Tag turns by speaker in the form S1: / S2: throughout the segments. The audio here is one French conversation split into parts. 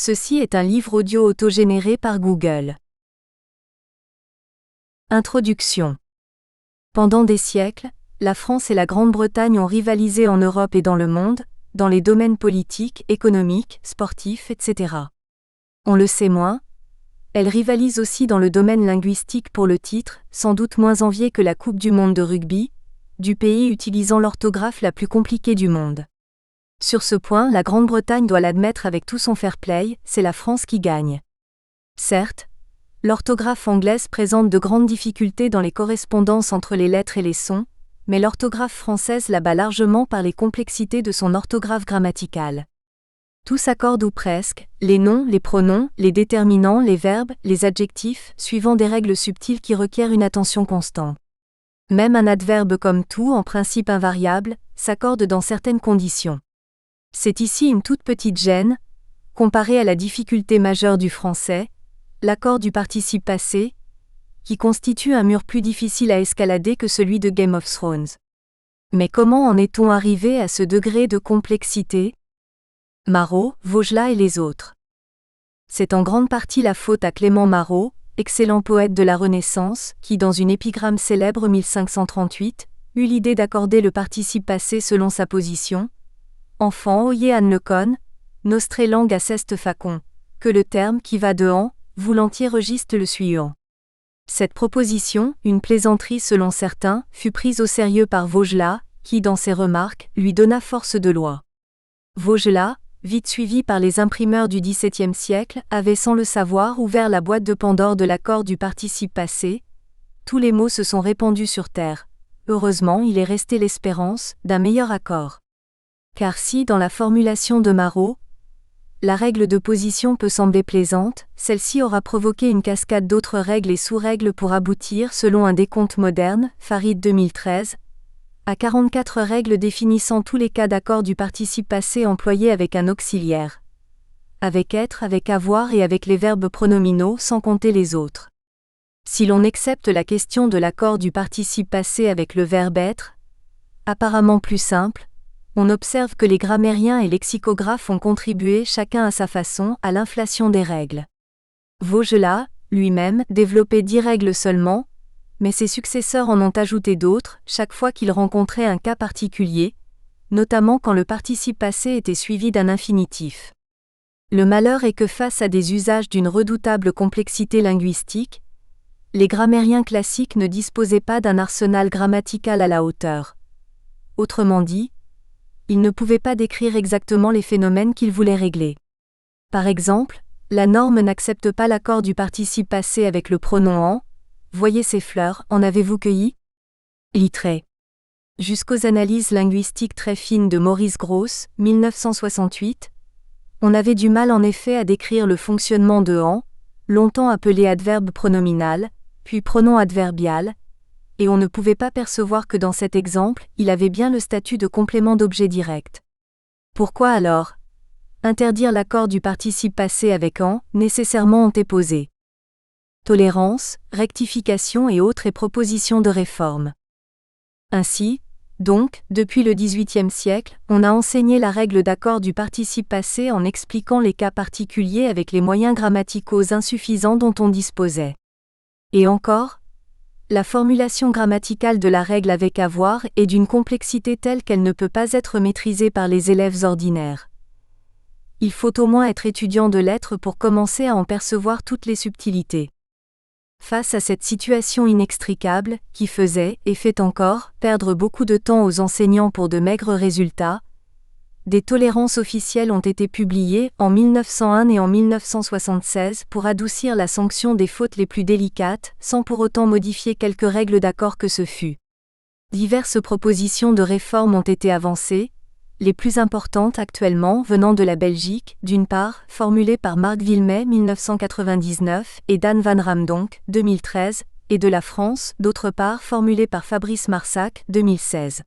S1: Ceci est un livre audio autogénéré par Google. Introduction. Pendant des siècles, la France et la Grande-Bretagne ont rivalisé en Europe et dans le monde, dans les domaines politiques, économiques, sportifs, etc. On le sait moins. Elles rivalisent aussi dans le domaine linguistique pour le titre, sans doute moins envié que la Coupe du monde de rugby, du pays utilisant l'orthographe la plus compliquée du monde. Sur ce point, la Grande-Bretagne doit l'admettre avec tout son fair-play, c'est la France qui gagne. Certes, l'orthographe anglaise présente de grandes difficultés dans les correspondances entre les lettres et les sons, mais l'orthographe française la bat largement par les complexités de son orthographe grammaticale. Tout s'accorde ou presque, les noms, les pronoms, les déterminants, les verbes, les adjectifs, suivant des règles subtiles qui requièrent une attention constante. Même un adverbe comme tout, en principe invariable, s'accorde dans certaines conditions. C'est ici une toute petite gêne, comparée à la difficulté majeure du français, l'accord du participe passé, qui constitue un mur plus difficile à escalader que celui de Game of Thrones. Mais comment en est-on arrivé à ce degré de complexité ? Marot, Vaugelas et les autres. C'est en grande partie la faute à Clément Marot, excellent poète de la Renaissance, qui dans une épigramme célèbre 1538, eut l'idée d'accorder le participe passé selon sa position. Enfant, oyez Anne Lecon, nostré langue à ceste facon, que le terme qui va de en, volontiers registre le suivant. Cette proposition, une plaisanterie selon certains, fut prise au sérieux par Vaugelas, qui dans ses remarques, lui donna force de loi. Vaugelas, vite suivi par les imprimeurs du XVIIe siècle, avait sans le savoir ouvert la boîte de Pandore de l'accord du participe passé. Tous les mots se sont répandus sur terre. Heureusement, il est resté l'espérance d'un meilleur accord. Car si, dans la formulation de Marot, la règle de position peut sembler plaisante, celle-ci aura provoqué une cascade d'autres règles et sous-règles pour aboutir, selon un décompte moderne, Farid 2013, à 44 règles définissant tous les cas d'accord du participe passé employés avec un auxiliaire. Avec être, avec avoir et avec les verbes pronominaux sans compter les autres. Si l'on accepte la question de l'accord du participe passé avec le verbe être, apparemment plus simple, on observe que les grammairiens et lexicographes ont contribué chacun à sa façon à l'inflation des règles. Vaugelas, lui-même, développait 10 règles seulement, mais ses successeurs en ont ajouté d'autres, chaque fois qu'ils rencontraient un cas particulier, notamment quand le participe passé était suivi d'un infinitif. Le malheur est que face à des usages d'une redoutable complexité linguistique, les grammairiens classiques ne disposaient pas d'un arsenal grammatical à la hauteur. Autrement dit, ils ne pouvaient pas décrire exactement les phénomènes qu'ils voulaient régler. Par exemple, la norme n'accepte pas l'accord du participe passé avec le pronom en. Voyez ces fleurs, en avez-vous cueilli ? Littré. Jusqu'aux analyses linguistiques très fines de Maurice Grosse, 1968, on avait du mal en effet à décrire le fonctionnement de en, longtemps appelé adverbe pronominal, puis pronom adverbial, et on ne pouvait pas percevoir que dans cet exemple, il avait bien le statut de complément d'objet direct. Pourquoi alors interdire l'accord du participe passé avec en, nécessairement antéposé ? Tolérance, rectification et autres propositions de réforme. Ainsi, donc, depuis le XVIIIe siècle, on a enseigné la règle d'accord du participe passé en expliquant les cas particuliers avec les moyens grammaticaux insuffisants dont on disposait. Et encore, la formulation grammaticale de la règle avec avoir est d'une complexité telle qu'elle ne peut pas être maîtrisée par les élèves ordinaires. Il faut au moins être étudiant de lettres pour commencer à en percevoir toutes les subtilités. Face à cette situation inextricable, qui faisait, et fait encore, perdre beaucoup de temps aux enseignants pour de maigres résultats, des tolérances officielles ont été publiées en 1901 et en 1976 pour adoucir la sanction des fautes les plus délicates, sans pour autant modifier quelques règles d'accord que ce fût. Diverses propositions de réforme ont été avancées, les plus importantes actuellement venant de la Belgique, d'une part, formulées par Marc Villemey 1999 et Dan Van Ramdonk 2013, et de la France, d'autre part formulées par Fabrice Marsac 2016.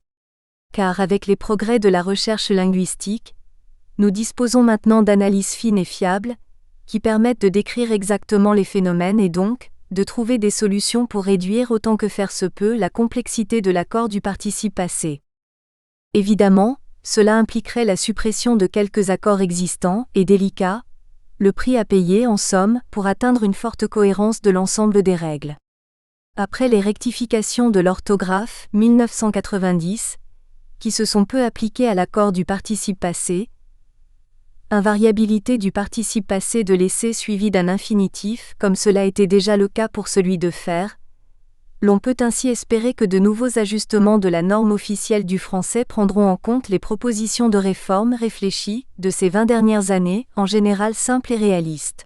S1: Car avec les progrès de la recherche linguistique, nous disposons maintenant d'analyses fines et fiables, qui permettent de décrire exactement les phénomènes et donc, de trouver des solutions pour réduire autant que faire se peut la complexité de l'accord du participe passé. Évidemment, cela impliquerait la suppression de quelques accords existants et délicats, le prix à payer en somme pour atteindre une forte cohérence de l'ensemble des règles. Après les rectifications de l'orthographe 1990, qui se sont peu appliquées à l'accord du participe passé, invariabilité du participe passé de laisser suivi d'un infinitif comme cela était déjà le cas pour celui de faire, l'on peut ainsi espérer que de nouveaux ajustements de la norme officielle du français prendront en compte les propositions de réforme réfléchies de ces 20 dernières années, en général simples et réalistes.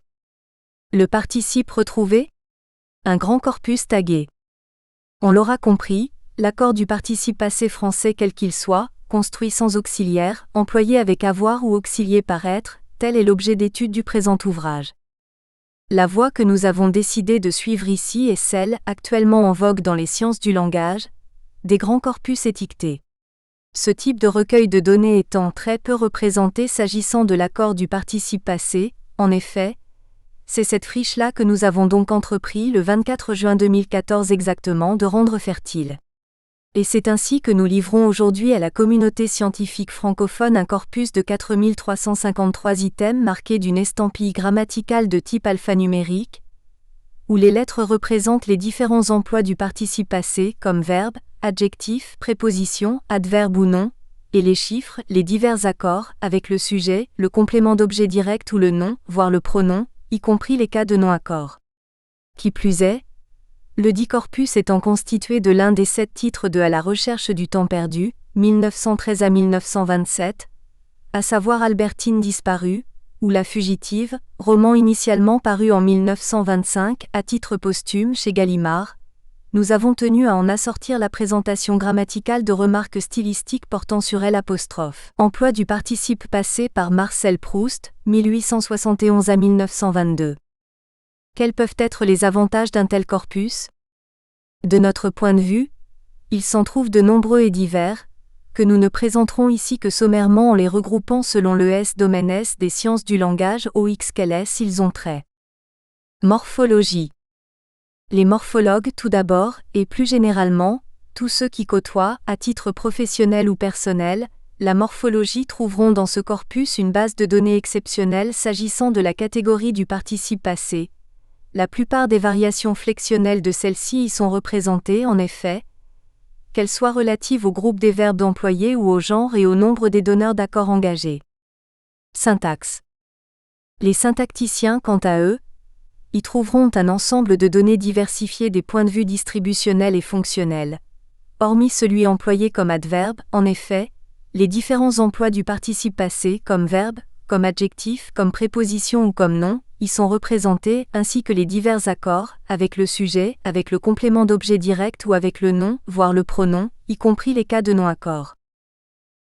S1: Le participe retrouvé ? Un grand corpus tagué. On l'aura compris, l'accord du participe passé français quel qu'il soit, construit sans auxiliaire, employé avec avoir ou auxilié par être, tel est l'objet d'étude du présent ouvrage. La voie que nous avons décidé de suivre ici est celle, actuellement en vogue dans les sciences du langage, des grands corpus étiquetés. Ce type de recueil de données étant très peu représenté s'agissant de l'accord du participe passé, en effet, c'est cette friche-là que nous avons donc entrepris le 24 juin 2014 exactement de rendre fertile. Et c'est ainsi que nous livrons aujourd'hui à la communauté scientifique francophone un corpus de 4353 items marqués d'une estampille grammaticale de type alphanumérique, où les lettres représentent les différents emplois du participe passé comme verbe, adjectif, préposition, adverbe ou nom, et les chiffres, les divers accords, avec le sujet, le complément d'objet direct ou le nom, voire le pronom, y compris les cas de non-accord. Qui plus est, le dit corpus étant constitué de l'un des 7 titres de À la recherche du temps perdu, 1913 à 1927, à savoir Albertine disparue, ou La fugitive, roman initialement paru en 1925 à titre posthume chez Gallimard, nous avons tenu à en assortir la présentation grammaticale de remarques stylistiques portant sur L'. Emploi du participe passé par Marcel Proust, 1871 à 1922. Quels peuvent être les avantages d'un tel corpus ? De notre point de vue, il s'en trouve de nombreux et divers, que nous ne présenterons ici que sommairement en les regroupant selon le S-domaine S des sciences du langage auxquelles ils ont trait. Morphologie. Les morphologues tout d'abord, et plus généralement, tous ceux qui côtoient, à titre professionnel ou personnel, la morphologie trouveront dans ce corpus une base de données exceptionnelle s'agissant de la catégorie du participe passé. La plupart des variations flexionnelles de celle-ci y sont représentées en effet, qu'elles soient relatives au groupe des verbes employés ou au genre et au nombre des donneurs d'accords engagés. Syntaxe. Les syntacticiens, quant à eux, y trouveront un ensemble de données diversifiées des points de vue distributionnels et fonctionnels. Hormis celui employé comme adverbe, en effet, les différents emplois du participe passé comme verbe, comme adjectif, comme préposition ou comme nom, y sont représentés, ainsi que les divers accords, avec le sujet, avec le complément d'objet direct ou avec le nom, voire le pronom, y compris les cas de non-accord.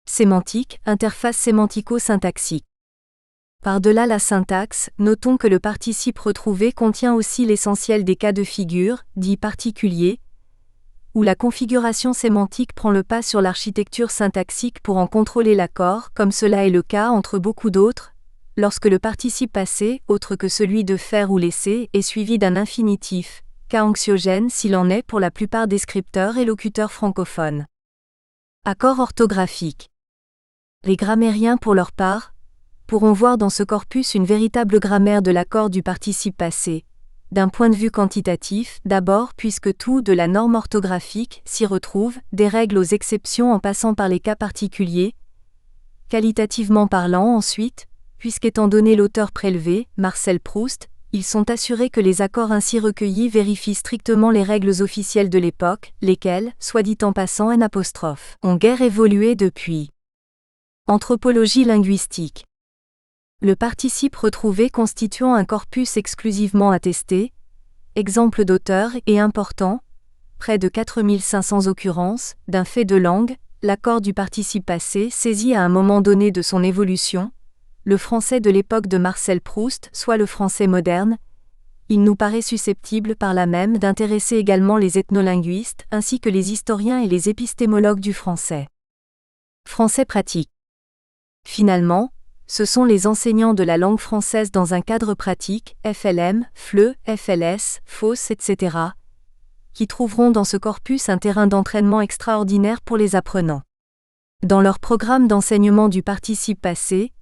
S1: Sémantique, interface sémantico-syntaxique. Par-delà la syntaxe, notons que le participe retrouvé contient aussi l'essentiel des cas de figure, dits particuliers, où la configuration sémantique prend le pas sur l'architecture syntaxique pour en contrôler l'accord, comme cela est le cas entre beaucoup d'autres, lorsque le participe passé, autre que celui de faire ou laisser, est suivi d'un infinitif, cas anxiogène s'il en est pour la plupart des scripteurs et locuteurs francophones. Accord orthographique. Les grammairiens pour leur part, pourront voir dans ce corpus une véritable grammaire de l'accord du participe passé, d'un point de vue quantitatif, d'abord puisque tout de la norme orthographique s'y retrouve, des règles aux exceptions en passant par les cas particuliers, qualitativement parlant ensuite, puisqu'étant donné l'auteur prélevé, Marcel Proust, ils sont assurés que les accords ainsi recueillis vérifient strictement les règles officielles de l'époque, lesquelles, soit dit en passant ont guère évolué depuis. Anthropologie linguistique. Le participe retrouvé constituant un corpus exclusivement attesté, exemple d'auteur et important, près de 4500 occurrences, d'un fait de langue, l'accord du participe passé saisi à un moment donné de son évolution, le français de l'époque de Marcel Proust, soit le français moderne, il nous paraît susceptible par là même d'intéresser également les ethnolinguistes ainsi que les historiens et les épistémologues du français. Français pratique. Finalement, ce sont les enseignants de la langue française dans un cadre pratique, FLM, FLE, FLS, FOSS, etc., qui trouveront dans ce corpus un terrain d'entraînement extraordinaire pour les apprenants. Dans leur programme d'enseignement du participe passé,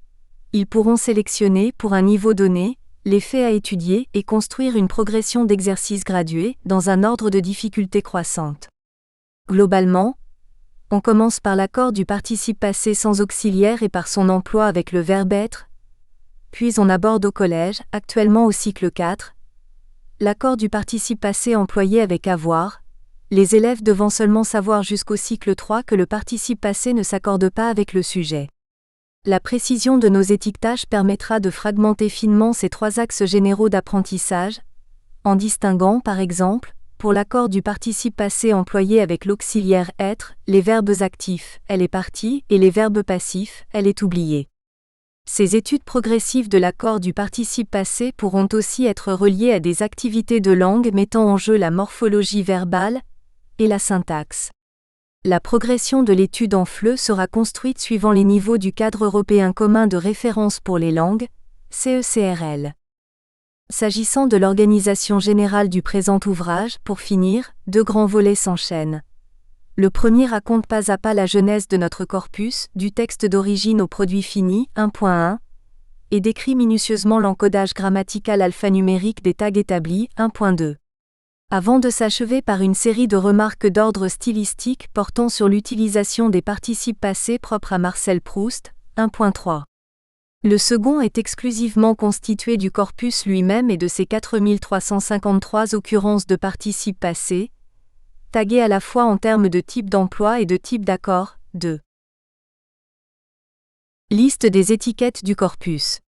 S1: Ils pourront sélectionner, pour un niveau donné, les faits à étudier et construire une progression d'exercices gradués, dans un ordre de difficulté croissante. Globalement, on commence par l'accord du participe passé sans auxiliaire et par son emploi avec le verbe être, puis on aborde au collège, actuellement au cycle 4, l'accord du participe passé employé avec avoir, les élèves devant seulement savoir jusqu'au cycle 3 que le participe passé ne s'accorde pas avec le sujet. La précision de nos étiquetages permettra de fragmenter finement ces trois axes généraux d'apprentissage, en distinguant par exemple, pour l'accord du participe passé employé avec l'auxiliaire être, les verbes actifs, elle est partie, et les verbes passifs, elle est oubliée. Ces études progressives de l'accord du participe passé pourront aussi être reliées à des activités de langue mettant en jeu la morphologie verbale et la syntaxe. La progression de l'étude en FLE sera construite suivant les niveaux du cadre européen commun de référence pour les langues, CECRL. S'agissant de l'organisation générale du présent ouvrage, pour finir, deux grands volets s'enchaînent. Le premier raconte pas à pas la genèse de notre corpus, du texte d'origine au produit fini, 1.1, et décrit minutieusement l'encodage grammatical alphanumérique des tags établis, 1.2. Avant de s'achever par une série de remarques d'ordre stylistique portant sur l'utilisation des participes passés propres à Marcel Proust, 1.3. Le second est exclusivement constitué du corpus lui-même et de ses 4353 occurrences de participes passés, tagués à la fois en termes de type d'emploi et de type d'accord, 2. Liste des étiquettes du corpus.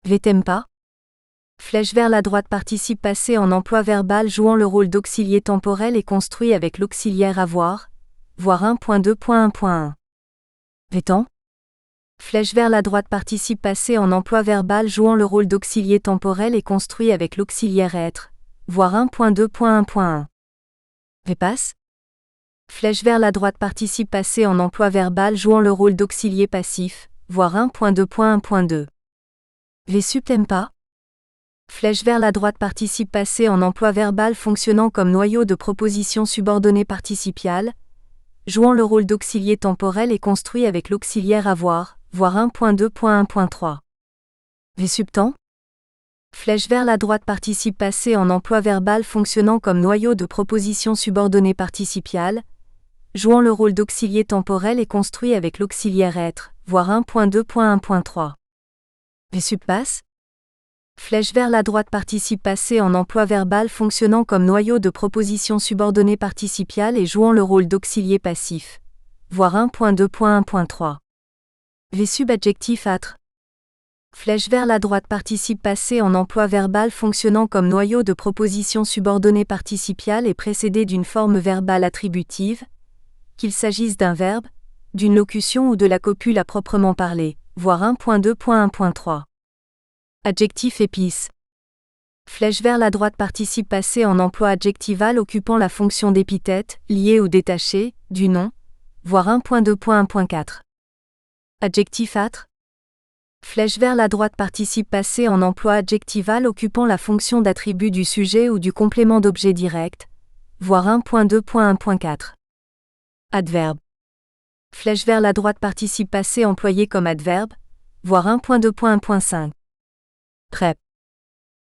S1: Vetempa. Flèche vers la droite participe passé en emploi verbal jouant le rôle d'auxilier temporel et construit avec l'auxiliaire avoir, voir 1.2.1.1. Vétan. Flèche vers la droite participe passé en emploi verbal jouant le rôle d'auxilier temporel et construit avec l'auxiliaire être, voir 1.2.1.1. Vépasse. Flèche vers la droite participe passé en emploi verbal jouant le rôle d'auxilier passif, voir 1.2.1.2. Vsuptempa. Flèche vers la droite participe passé en emploi verbal fonctionnant comme noyau de proposition subordonnée participiale, jouant le rôle d'auxilier temporel et construit avec l'auxiliaire avoir, voir 1.2.1.3. Vsubtent. Flèche vers la droite participe passé en emploi verbal fonctionnant comme noyau de proposition subordonnée participiale, jouant le rôle d'auxilier temporel et construit avec l'auxiliaire être, voir 1.2.1.3. Vsubpasse. Flèche vers la droite participe passé en emploi verbal fonctionnant comme noyau de proposition subordonnée participiale et jouant le rôle d'auxilier passif, voir 1.2.1.3. Vsubadjectif âtre. Flèche vers la droite participe passé en emploi verbal fonctionnant comme noyau de proposition subordonnée participiale et précédé d'une forme verbale attributive, qu'il s'agisse d'un verbe, d'une locution ou de la copule à proprement parler, voir 1.2.1.3. Adjectif épice. Flèche vers la droite participe passé en emploi adjectival occupant la fonction d'épithète, lié ou détaché, du nom, voir 1.2.1.4. Adjectif âtre. Flèche vers la droite participe passé en emploi adjectival occupant la fonction d'attribut du sujet ou du complément d'objet direct, voir 1.2.1.4. Adverbe. Flèche vers la droite participe passé employé comme adverbe, voir 1.2.1.5. Prép.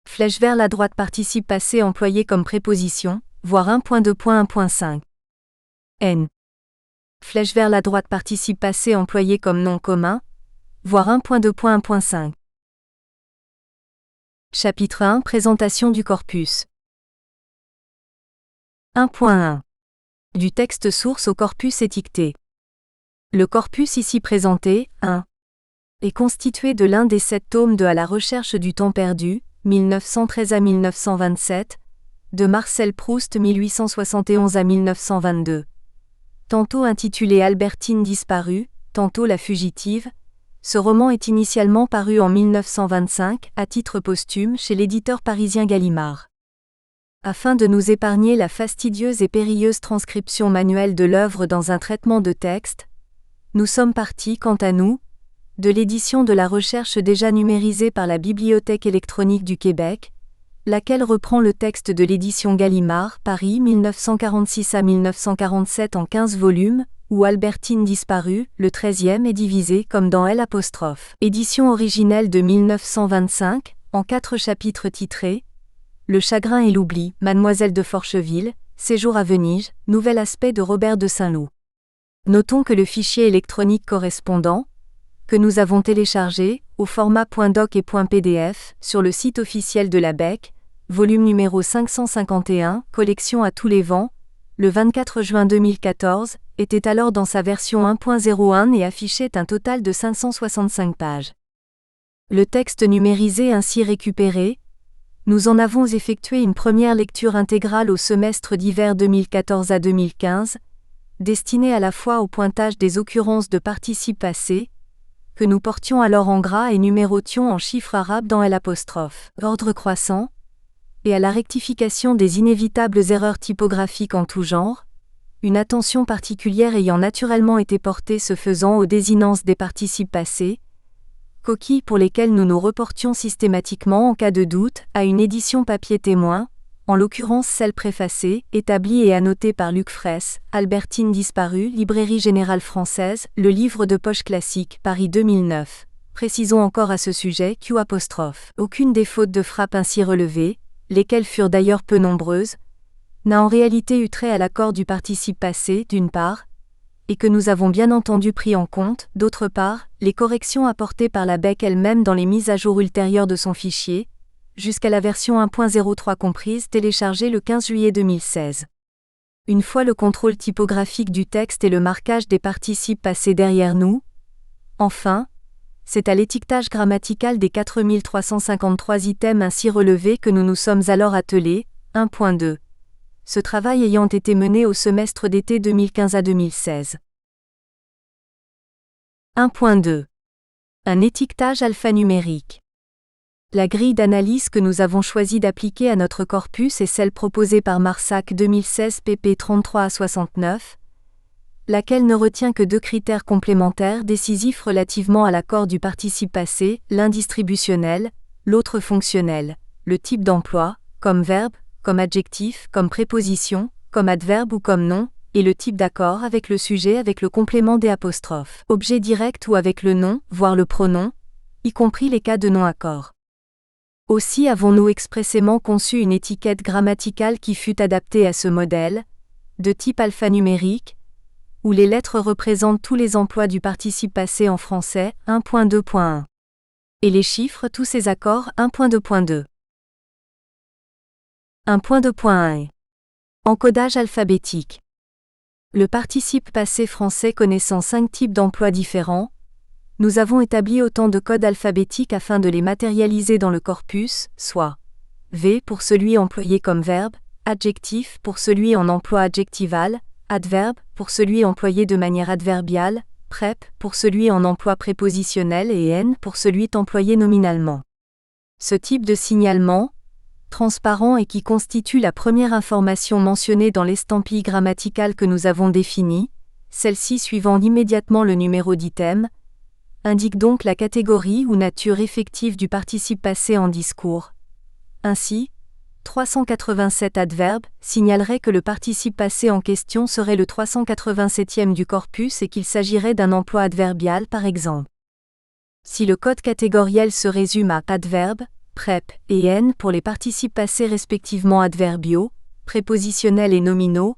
S1: Flèche vers la droite participe passé employé comme préposition, voir 1.2.1.5. N. Flèche vers la droite participe passé employé comme nom commun, voir 1.2.1.5. Chapitre 1 Présentation du corpus. 1.1. Du texte source au corpus étiqueté. Le corpus ici présenté, 1, est constitué de l'un des 7 tomes de À la recherche du temps perdu, 1913 à 1927, de Marcel Proust 1871 à 1922. Tantôt intitulé Albertine disparue, tantôt La fugitive, ce roman est initialement paru en 1925, à titre posthume chez l'éditeur parisien Gallimard. Afin de nous épargner la fastidieuse et périlleuse transcription manuelle de l'œuvre dans un traitement de texte, nous sommes partis, quant à nous, de l'édition de La recherche déjà numérisée par la Bibliothèque électronique du Québec, laquelle reprend le texte de l'édition Gallimard, Paris 1946 à 1947 en 15 volumes, ou Albertine disparue, le 13e est divisé comme dans L'. Édition originelle de 1925, en 4 chapitres titrés Le chagrin et l'oubli, Mademoiselle de Forcheville, Séjour à Venise, Nouvel aspect de Robert de Saint-Loup. Notons que le fichier électronique correspondant, que nous avons téléchargé, au format .doc et .pdf, sur le site officiel de la BEC, volume numéro 551, collection à tous les vents, le 24 juin 2014, était alors dans sa version 1.01 et affichait un total de 565 pages. Le texte numérisé ainsi récupéré, nous en avons effectué une première lecture intégrale au semestre d'hiver 2014 à 2015, destinée à la fois au pointage des occurrences de participes passés, que nous portions alors en gras et numérotions en chiffres arabes dans L', ordre croissant, et à la rectification des inévitables erreurs typographiques en tout genre, une attention particulière ayant naturellement été portée ce faisant aux désinences des participes passés, coquilles pour lesquelles nous nous reportions systématiquement en cas de doute à une édition papier témoin, en l'occurrence celle préfacée, établie et annotée par Luc Fraisse, Albertine disparue, Librairie Générale Française, le livre de poche classique, Paris 2009. Précisons encore à ce sujet Q'. Aucune des fautes de frappe ainsi relevées, lesquelles furent d'ailleurs peu nombreuses, n'a en réalité eu trait à l'accord du participe passé, d'une part, et que nous avons bien entendu pris en compte, d'autre part, les corrections apportées par la BEC elle-même dans les mises à jour ultérieures de son fichier, jusqu'à la version 1.03 comprise téléchargée le 15 juillet 2016. Une fois le contrôle typographique du texte et le marquage des participes passés derrière nous, enfin, c'est à l'étiquetage grammatical des 4353 items ainsi relevés que nous nous sommes alors attelés, 1.2. Ce travail ayant été mené au semestre d'été 2015 à 2016. 1.2. Un étiquetage alphanumérique. La grille d'analyse que nous avons choisi d'appliquer à notre corpus est celle proposée par Marsac 2016 pp 33 à 69, laquelle ne retient que 2 critères complémentaires décisifs relativement à l'accord du participe passé, l'un distributionnel, l'autre fonctionnel, le type d'emploi, comme verbe, comme adjectif, comme préposition, comme adverbe ou comme nom, et le type d'accord avec le sujet avec le complément des apostrophes, objet direct ou avec le nom, voire le pronom, y compris les cas de non-accord. Aussi avons-nous expressément conçu une étiquette grammaticale qui fut adaptée à ce modèle, de type alphanumérique, où les lettres représentent tous les emplois du participe passé en français, 1.2.1. Et les chiffres tous ces accords, 1.2.2. 1.2.1. Encodage alphabétique. Le participe passé français connaissant 5 types d'emplois différents, nous avons établi autant de codes alphabétiques afin de les matérialiser dans le corpus, soit V pour celui employé comme verbe, adjectif pour celui en emploi adjectival, adverbe pour celui employé de manière adverbiale, prep pour celui en emploi prépositionnel et N pour celui employé nominalement. Ce type de signalement, transparent et qui constitue la première information mentionnée dans l'estampille grammaticale que nous avons définie, celle-ci suivant immédiatement le numéro d'item, indique donc la catégorie ou nature effective du participe passé en discours. Ainsi, 387 adverbes signalerait que le participe passé en question serait le 387e du corpus et qu'il s'agirait d'un emploi adverbial par exemple. Si le code catégoriel se résume à adverbe, prep et N pour les participes passés respectivement adverbiaux, prépositionnels et nominaux,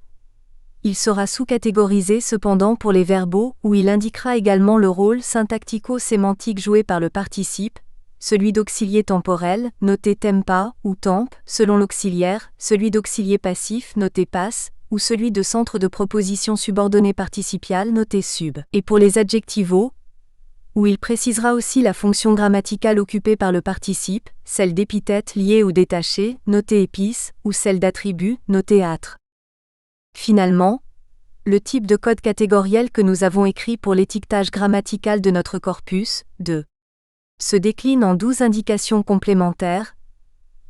S1: il sera sous-catégorisé cependant pour les verbaux où il indiquera également le rôle syntactico-sémantique joué par le participe, celui d'auxilier temporel, noté tempa ou temp, selon l'auxiliaire, celui d'auxilier passif, noté passe, ou celui de centre de proposition subordonnée participiale, noté sub. Et pour les adjectivaux, où il précisera aussi la fonction grammaticale occupée par le participe, celle d'épithète liée ou détachée, noté épice, ou celle d'attribut, noté âtre. Finalement, le type de code catégoriel que nous avons écrit pour l'étiquetage grammatical de notre corpus, 2, se décline en 12 indications complémentaires,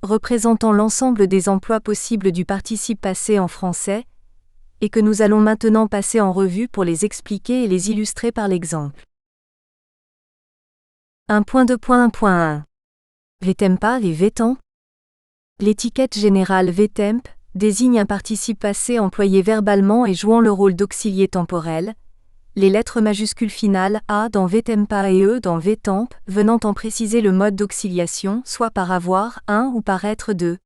S1: représentant l'ensemble des emplois possibles du participe passé en français, et que nous allons maintenant passer en revue pour les expliquer et les illustrer par l'exemple. 1.2.1.1. VTempa et VTemp. L'étiquette générale VTemp désigne un participe passé employé verbalement et jouant le rôle d'auxilier temporel, les lettres majuscules finales A dans VTEMPA et E dans VTEMP, venant en préciser le mode d'auxiliation, soit par avoir, 1 ou par être 2.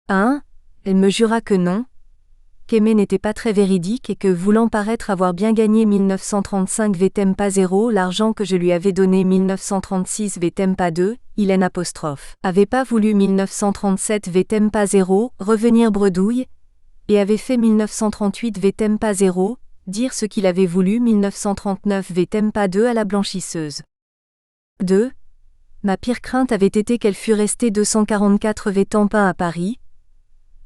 S1: 1. Elle me jura que non, qu'aimer n'était pas très véridique et que, voulant paraître avoir bien gagné 1935 VTEMPA 0 l'argent que je lui avais donné 1936 VTEMPA 2, il avait pas voulu 1937 VTEMPA 0 revenir bredouille, et avait fait 1938 VTEMPA 0, dire ce qu'il avait voulu 1939 VTEMPA 2 à la blanchisseuse. 2. Ma pire crainte avait été qu'elle fût restée 244 VTEMPA à Paris,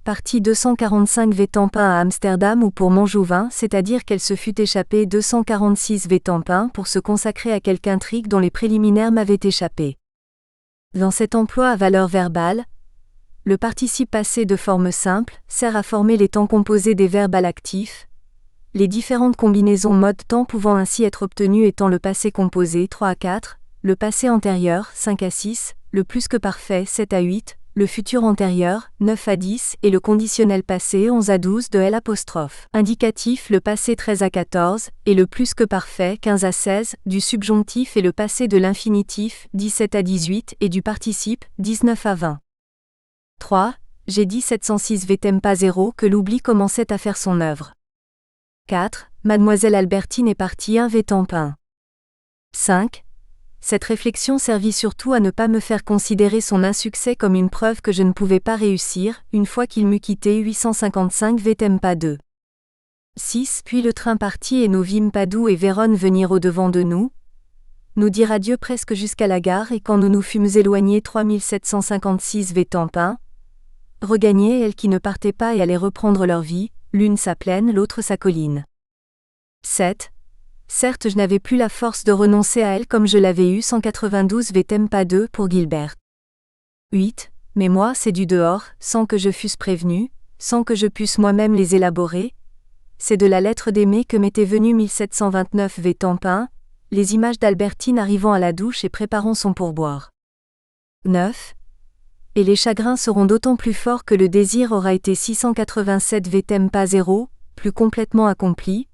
S1: partie 245 VTEMPA à Amsterdam ou pour Montjouvin, c'est-à-dire qu'elle se fût échappée 246 VTEMPA pour se consacrer à quelque intrigue dont les préliminaires m'avaient échappé. Dans cet emploi à valeur verbale, le participe passé de forme simple sert à former les temps composés des verbes à l'actif, les différentes combinaisons mode-temps pouvant ainsi être obtenues étant le passé composé 3 à 4, le passé antérieur 5 à 6, le plus que parfait 7 à 8, le futur antérieur 9 à 10 et le conditionnel passé 11 à 12 de L'. Indicatif le passé 13 à 14 et le plus que parfait 15 à 16, du subjonctif et le passé de l'infinitif 17 à 18 et du participe 19 à 20. 3. J'ai dit 706 VTEMPA 0 que l'oubli commençait à faire son œuvre. 4. Mademoiselle Albertine est partie 1 VTEMPA 1. 5. Cette réflexion servit surtout à ne pas me faire considérer son insuccès comme une preuve que je ne pouvais pas réussir, une fois qu'il m'eut quitté 855 VTEMPA 2. 6. Puis le train partit et nous vîmes Padoue et Vérone venir au-devant de nous, dire adieu presque jusqu'à la gare et quand nous nous fûmes éloignés 3756 VTEMPA 1, regagner elles qui ne partaient pas et allaient reprendre leur vie, l'une sa plaine, l'autre sa colline. 7. Certes, je n'avais plus la force de renoncer à elle comme je l'avais eu 192 VTEMPA 2 pour Gilbert. 8. Mais moi, c'est du dehors, sans que je fusse prévenu, sans que je pusse moi-même les élaborer. C'est de la lettre d'Aimé que m'était venu 1729 VTEMPA 1, les images d'Albertine arrivant à la douche et préparant son pourboire. 9. Et les chagrins seront d'autant plus forts que le désir aura été 687 VTEMPA 0, plus complètement accompli,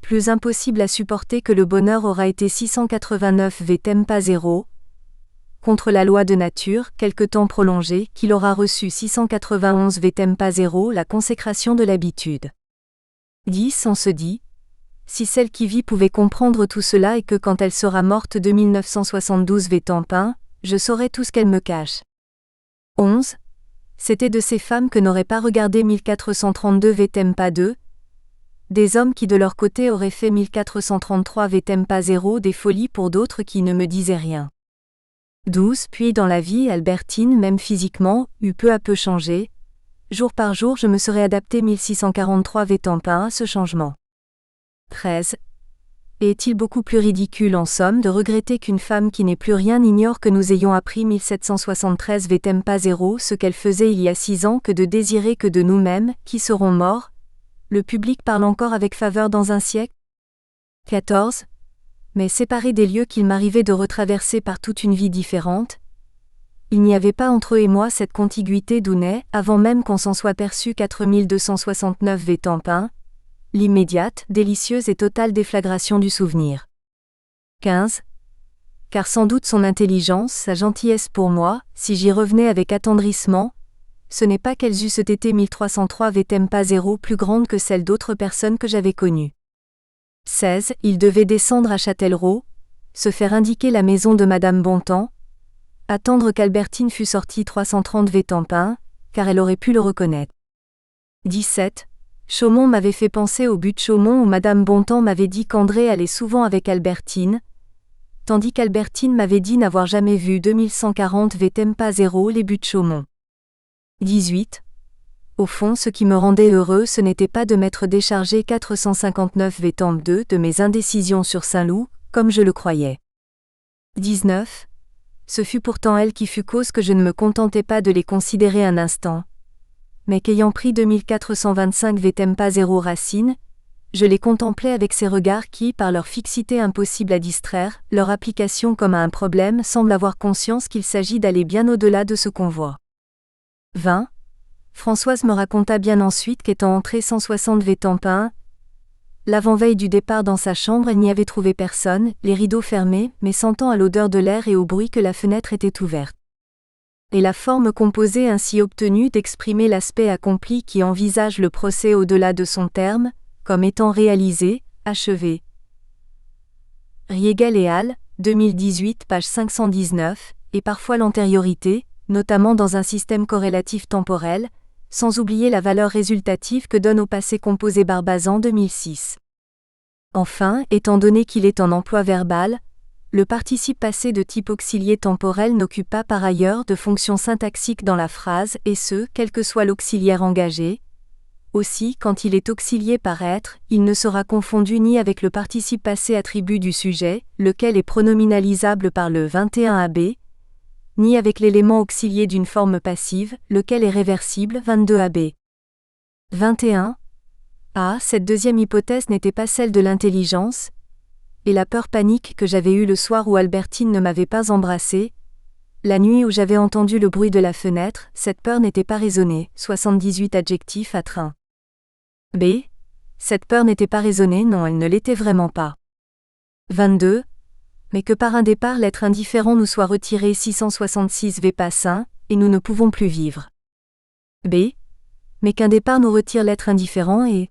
S1: plus impossible à supporter que le bonheur aura été 689 VTEMPA 0, contre la loi de nature, quelque temps prolongé, qu'il aura reçu 691 VTEMPA 0 la consécration de l'habitude. 10. On se dit, si celle qui vit pouvait comprendre tout cela et que quand elle sera morte de 1972 VTEMPA 1, je saurais tout ce qu'elle me cache. 11. C'était de ces femmes que n'aurait pas regardé 1432 VTEMPA 2, des hommes qui de leur côté auraient fait 1433 VTEMPA 0 des folies pour d'autres qui ne me disaient rien. 12. Puis dans la vie, Albertine, même physiquement, eut peu à peu changé. Jour par jour je me serais adapté 1643 VTEMPA 1 à ce changement. 13. Et est-il beaucoup plus ridicule en somme de regretter qu'une femme qui n'est plus rien ignore que nous ayons appris 1773 VTEMPA 0 ce qu'elle faisait il y a 6 ans que de désirer que de nous-mêmes, qui serons morts, le public parle encore avec faveur dans un siècle. 14. Mais séparés des lieux qu'il m'arrivait de retraverser par toute une vie différente, il n'y avait pas entre eux et moi cette contiguïté d'où naît, avant même qu'on s'en soit perçu 4269 VTEMPA 1, l'immédiate, délicieuse et totale déflagration du souvenir. 15. Car sans doute son intelligence, sa gentillesse pour moi, si j'y revenais avec attendrissement, ce n'est pas qu'elles eussent été 1303 VTEMPA 0 plus grandes que celles d'autres personnes que j'avais connues. 16. Il devait descendre à Châtellerault, se faire indiquer la maison de Madame Bontemps, attendre qu'Albertine fût sortie 330 VTEMPA 1, car elle aurait pu le reconnaître. 17. Chaumont m'avait fait penser au but de Chaumont où Madame Bontemps m'avait dit qu'André allait souvent avec Albertine, tandis qu'Albertine m'avait dit n'avoir jamais vu 2140 VTEMPA 0 les buts de Chaumont. 18. Au fond, ce qui me rendait heureux, ce n'était pas de m'être déchargé 459 VTEMPA 2 de mes indécisions sur Saint-Loup, comme je le croyais. 19. Ce fut pourtant elle qui fut cause que je ne me contentais pas de les considérer un instant, mais qu'ayant pris 2425 VTEMPA 0 Racine, je les contemplais avec ces regards qui, par leur fixité impossible à distraire, leur application comme à un problème, semblent avoir conscience qu'il s'agit d'aller bien au-delà de ce qu'on voit. 20. Françoise me raconta bien ensuite qu'étant entrée 160 VTEMPA 1, l'avant-veille du départ dans sa chambre, elle n'y avait trouvé personne, les rideaux fermés, mais sentant à l'odeur de l'air et au bruit que la fenêtre était ouverte. Et la forme composée ainsi obtenue d'exprimer l'aspect accompli qui envisage le procès au-delà de son terme, comme étant réalisé, achevé. Riegel et al., 2018, page 519, et parfois l'antériorité, notamment dans un système corrélatif temporel, sans oublier la valeur résultative que donne au passé composé Barbazan 2006. Enfin, étant donné qu'il est en emploi verbal, le participe passé de type auxilié temporel n'occupe pas par ailleurs de fonction syntaxique dans la phrase, et ce, quel que soit l'auxiliaire engagé. Aussi, quand il est auxilié par être, il ne sera confondu ni avec le participe passé attribut du sujet, lequel est pronominalisable par le 21ab, ni avec l'élément auxilié d'une forme passive, lequel est réversible 22ab. 21. Cette deuxième hypothèse n'était pas celle de l'intelligence, et la peur panique que j'avais eue le soir où Albertine ne m'avait pas embrassée, la nuit où j'avais entendu le bruit de la fenêtre, cette peur n'était pas raisonnée, 78 adjectifs à train. B. Cette peur n'était pas raisonnée, non, elle ne l'était vraiment pas. 22. Mais que par un départ l'être indifférent nous soit retiré 666 v pas 1, et nous ne pouvons plus vivre. B. Mais qu'un départ nous retire l'être indifférent et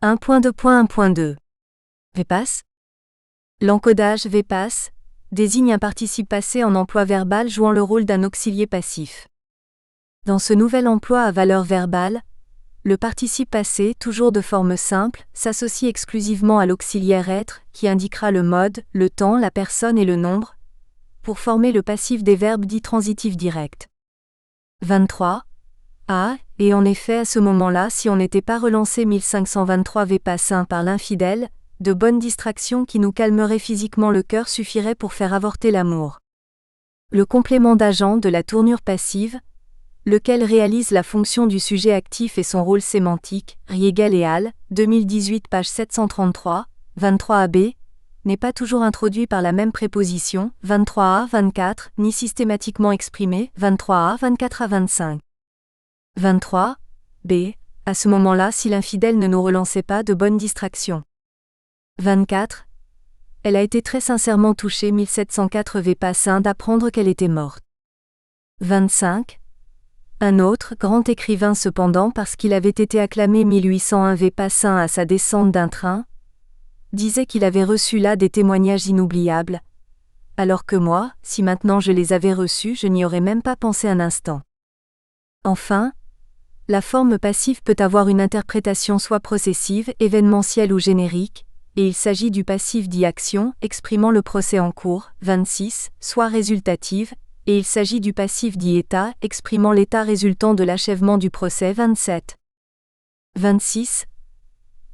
S1: 1.2.1.2. VPass. L'encodage VPass désigne un participe passé en emploi verbal jouant le rôle d'un auxilié passif. Dans ce nouvel emploi à valeur verbale, le participe passé, toujours de forme simple, s'associe exclusivement à l'auxiliaire être, qui indiquera le mode, le temps, la personne et le nombre, pour former le passif des verbes dits transitifs directs. 23. Et en effet à ce moment-là, si on n'était pas relancé 1523 v pas 1 par l'infidèle, de bonnes distractions qui nous calmeraient physiquement le cœur suffiraient pour faire avorter l'amour. Le complément d'agent de la tournure passive, lequel réalise la fonction du sujet actif et son rôle sémantique, Riegel et al., 2018 page 733, 23ab, n'est pas toujours introduit par la même préposition, 23a, 24, ni systématiquement exprimé, 23a, 24 à 25. 23. B. À ce moment-là si l'infidèle ne nous relançait pas de bonnes distractions. 24. Elle a été très sincèrement touchée 1704 v pas 1 d'apprendre qu'elle était morte. 25. Un autre, grand écrivain cependant parce qu'il avait été acclamé 1801 v pas 1 à sa descente d'un train, disait qu'il avait reçu là des témoignages inoubliables, alors que moi, si maintenant je les avais reçus, je n'y aurais même pas pensé un instant. Enfin, la forme passive peut avoir une interprétation soit processive, événementielle ou générique, et il s'agit du passif dit action, exprimant le procès en cours, 26, soit résultative, et il s'agit du passif dit état, exprimant l'état résultant de l'achèvement du procès, 27. 26.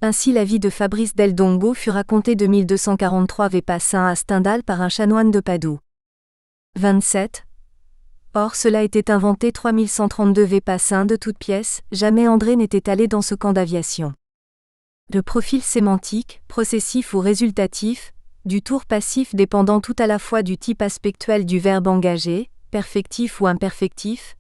S1: Ainsi la vie de Fabrice del Dongo fut racontée de 1243 v pas 1 à Stendhal par un chanoine de Padoue. 27. Or cela était inventé 3132 v pas 1 de toutes pièces, jamais André n'était allé dans ce camp d'aviation. De profil sémantique, processif ou résultatif, du tour passif dépendant tout à la fois du type aspectuel du verbe engagé, perfectif ou imperfectif,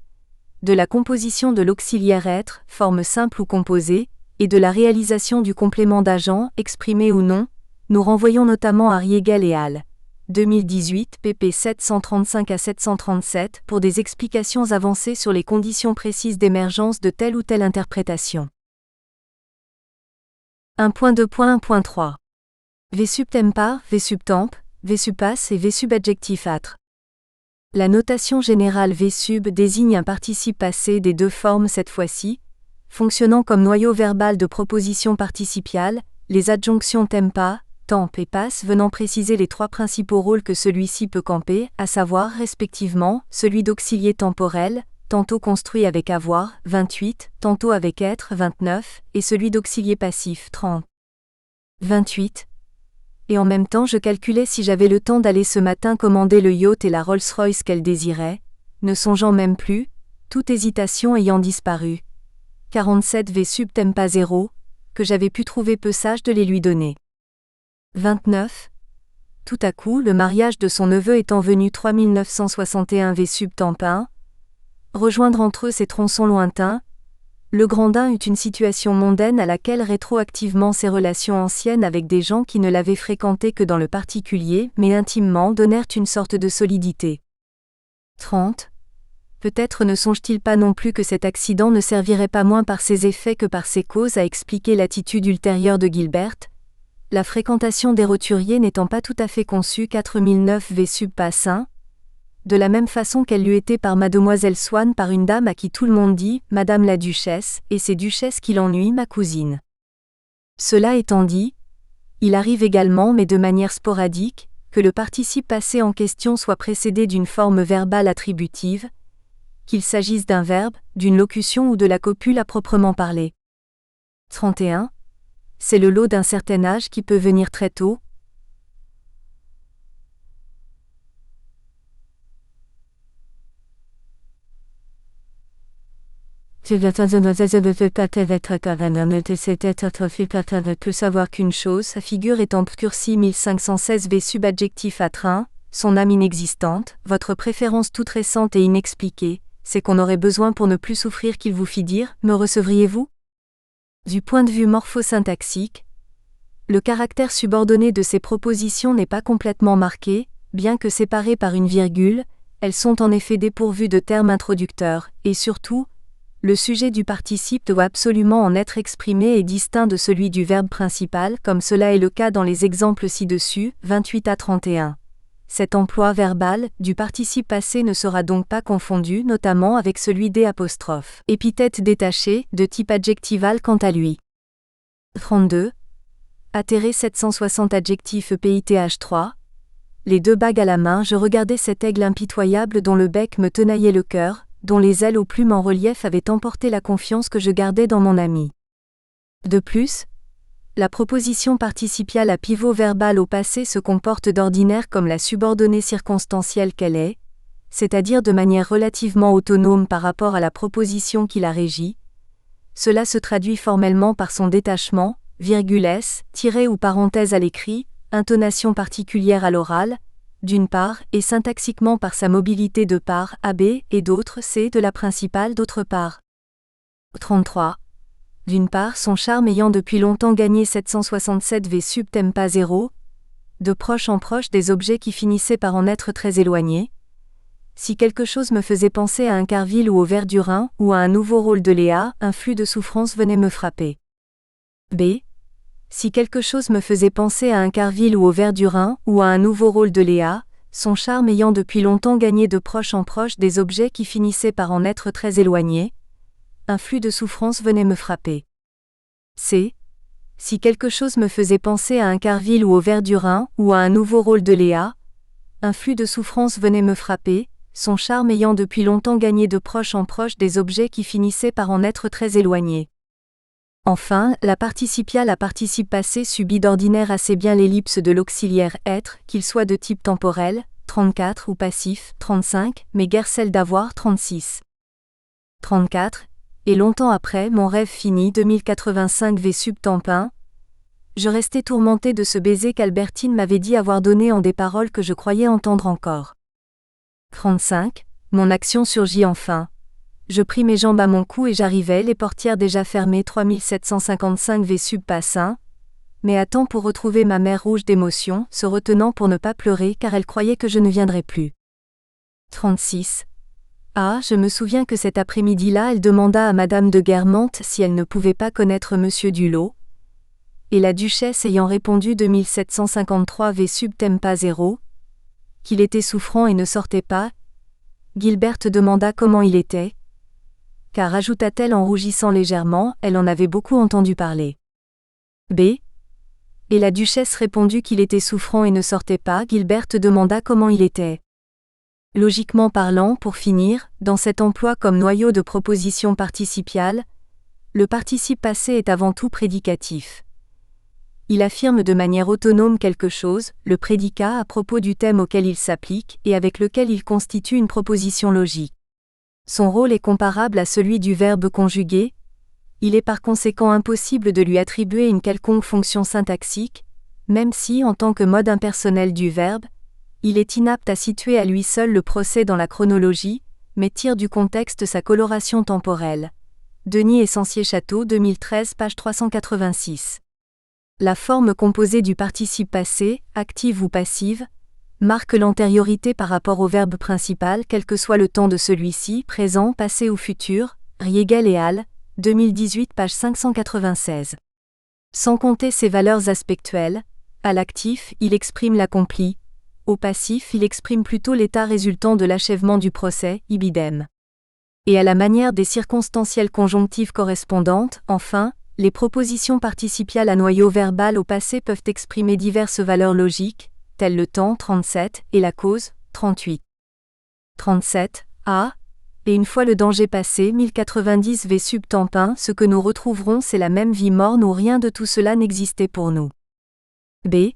S1: de la composition de l'auxiliaire être, forme simple ou composée, et de la réalisation du complément d'agent, exprimé ou non, nous renvoyons notamment à Riegel et al. 2018, pp 735 à 737 pour des explications avancées sur les conditions précises d'émergence de telle ou telle interprétation. 1.2.1.3. V subtempa, V subtemp, V subpasse et V subadjectif âtre. La notation générale V sub désigne un participe passé des deux formes cette fois-ci, fonctionnant comme noyau verbal de proposition participiale, les adjonctions tempa, temp et passe venant préciser les trois principaux rôles que celui-ci peut camper, à savoir respectivement celui d'auxilié temporel, tantôt construit avec avoir, 28, tantôt avec être, 29, et celui d'auxilié passif, 30. 28. Et en même temps je calculais si j'avais le temps d'aller ce matin commander le yacht et la Rolls-Royce qu'elle désirait, ne songeant même plus, toute hésitation ayant disparu. 47 v sub tempa 0, que j'avais pu trouver peu sage de les lui donner. 29. Tout à coup le mariage de son neveu étant venu 3961 v sub tempa 1, rejoindre entre eux ces tronçons lointains, Legrandin eut une situation mondaine à laquelle rétroactivement ses relations anciennes avec des gens qui ne l'avaient fréquenté que dans le particulier mais intimement donnèrent une sorte de solidité. 30. Peut-être ne songe-t-il pas non plus que cet accident ne servirait pas moins par ses effets que par ses causes à expliquer l'attitude ultérieure de Gilbert, la fréquentation des roturiers n'étant pas tout à fait conçue 4009 v sub pas 1, de la même façon qu'elle l'eût été par mademoiselle Swann par une dame à qui tout le monde dit « Madame la Duchesse » et c'est Duchesse qui l'ennuie ma cousine. Cela étant dit, il arrive également mais de manière sporadique, que le participe passé en question soit précédé d'une forme verbale attributive, qu'il s'agisse d'un verbe, d'une locution ou de la copule à proprement parler. 31. C'est le lot d'un certain âge qui peut venir très tôt. Peut savoir qu'une chose, sa figure est obscurcie 1516 v subadjectif à train, son âme inexistante, votre préférence toute récente et inexpliquée, c'est qu'on aurait besoin pour ne plus souffrir qu'il vous fit dire « Me recevriez-vous » Du point de vue morphosyntaxique, le caractère subordonné de ces propositions n'est pas complètement marqué, bien que séparées par une virgule, elles sont en effet dépourvues de termes introducteurs, et surtout, le sujet du participe doit absolument en être exprimé et distinct de celui du verbe principal comme cela est le cas dans les exemples ci-dessus, 28 à 31. Cet emploi verbal, du participe passé ne sera donc pas confondu notamment avec celui des apostrophes. Épithète détachée, de type adjectival quant à lui. 32. Atterré 760 adjectif EPITH 3. Les deux bagues à la main je regardais cet aigle impitoyable dont le bec me tenaillait le cœur, dont les ailes aux plumes en relief avaient emporté la confiance que je gardais dans mon ami. De plus, la proposition participiale à pivot verbal au passé se comporte d'ordinaire comme la subordonnée circonstancielle qu'elle est, c'est-à-dire de manière relativement autonome par rapport à la proposition qui la régit. Cela se traduit formellement par son détachement, virgule S, tiret ou parenthèse à l'écrit, intonation particulière à l'oral, d'une part, et syntaxiquement par sa mobilité de part AB et d'autre C de la principale d'autre part. 33. D'une part son charme ayant depuis longtemps gagné 767 v sub tempa 0, de proche en proche des objets qui finissaient par en être très éloignés. Si quelque chose me faisait penser à un Carville ou au vers du Rhin, ou à un nouveau rôle de Léa, un flux de souffrance venait me frapper. B. Si quelque chose me faisait penser à un Carville ou au vers du Rhin, ou à un nouveau rôle de Léa, son charme ayant depuis longtemps gagné de proche en proche des objets qui finissaient par en être très éloignés, un flux de souffrance venait me frapper. C. Si quelque chose me faisait penser à un Carville ou au vers du Rhin, ou à un nouveau rôle de Léa, un flux de souffrance venait me frapper, son charme ayant depuis longtemps gagné de proche en proche des objets qui finissaient par en être très éloignés. Enfin, la participiale à participe passé subit d'ordinaire assez bien l'ellipse de l'auxiliaire être, qu'il soit de type temporel, 34 ou passif, 35, mais guère celle d'avoir, 36. 34. Et longtemps après, mon rêve fini 2085 v sub tempin. Je restais tourmenté de ce baiser qu'Albertine m'avait dit avoir donné en des paroles que je croyais entendre encore. 35. Mon action surgit enfin. Je pris mes jambes à mon cou et j'arrivais, les portières déjà fermées 3755 v sub passe 1, mais à temps pour retrouver ma mère rouge d'émotion, se retenant pour ne pas pleurer car elle croyait que je ne viendrais plus. 36. Ah, je me souviens que cet après-midi-là elle demanda à Madame de Guermantes si elle ne pouvait pas connaître Monsieur Dulot, et la Duchesse ayant répondu 2753 v sub tempa 0, qu'il était souffrant et ne sortait pas, Gilberte demanda comment il était, car ajouta-t-elle en rougissant légèrement, elle en avait beaucoup entendu parler. B. Et la Duchesse répondit qu'il était souffrant et ne sortait pas, Gilberte demanda comment il était. Logiquement parlant, pour finir, dans cet emploi comme noyau de proposition participiale, le participe passé est avant tout prédicatif. Il affirme de manière autonome quelque chose, le prédicat à propos du thème auquel il s'applique et avec lequel il constitue une proposition logique. Son rôle est comparable à celui du verbe conjugué, il est par conséquent impossible de lui attribuer une quelconque fonction syntaxique, même si, en tant que mode impersonnel du verbe, il est inapte à situer à lui seul le procès dans la chronologie, mais tire du contexte sa coloration temporelle. Denis Essencier-Château 2013 page 386. La forme composée du participe passé, active ou passive, marque l'antériorité par rapport au verbe principal quel que soit le temps de celui-ci, présent, passé ou futur, Riegel et al., 2018 page 596. Sans compter ses valeurs aspectuelles, à l'actif, il exprime l'accompli, au passif, il exprime plutôt l'état résultant de l'achèvement du procès, ibidem. Et à la manière des circonstancielles conjonctives correspondantes, enfin, les propositions participiales à noyau verbal au passé peuvent exprimer diverses valeurs logiques, telles le temps 37 et la cause 38. 37 a. Et une fois le danger passé 1090 v sub tempin, ce que nous retrouverons c'est la même vie morne où rien de tout cela n'existait pour nous. B.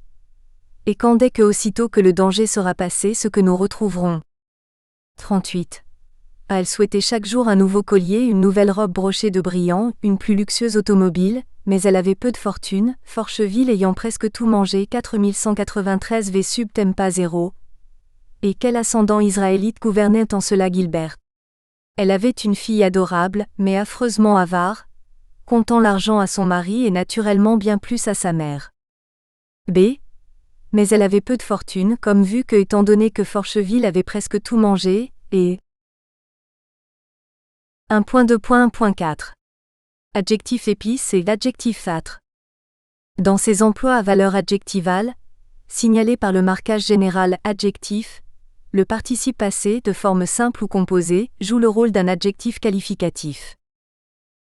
S1: Et quand dès que aussitôt que le danger sera passé ce que nous retrouverons. 38. A. Elle souhaitait chaque jour un nouveau collier, une nouvelle robe brochée de brillants, une plus luxueuse automobile, mais elle avait peu de fortune, Forcheville ayant presque tout mangé 4193 v sub tempa 0. Et quel ascendant israélite gouvernait en cela Gilbert? Elle avait une fille adorable, mais affreusement avare, comptant l'argent à son mari et naturellement bien plus à sa mère. B. Mais elle avait peu de fortune, comme vu que étant donné que Forcheville avait presque tout mangé, et 1.2.1.4. Adjectif épice et l'adjectif fâtre. Dans ces emplois à valeur adjectivale, signalés par le marquage général adjectif, le participe passé, de forme simple ou composée, joue le rôle d'un adjectif qualificatif.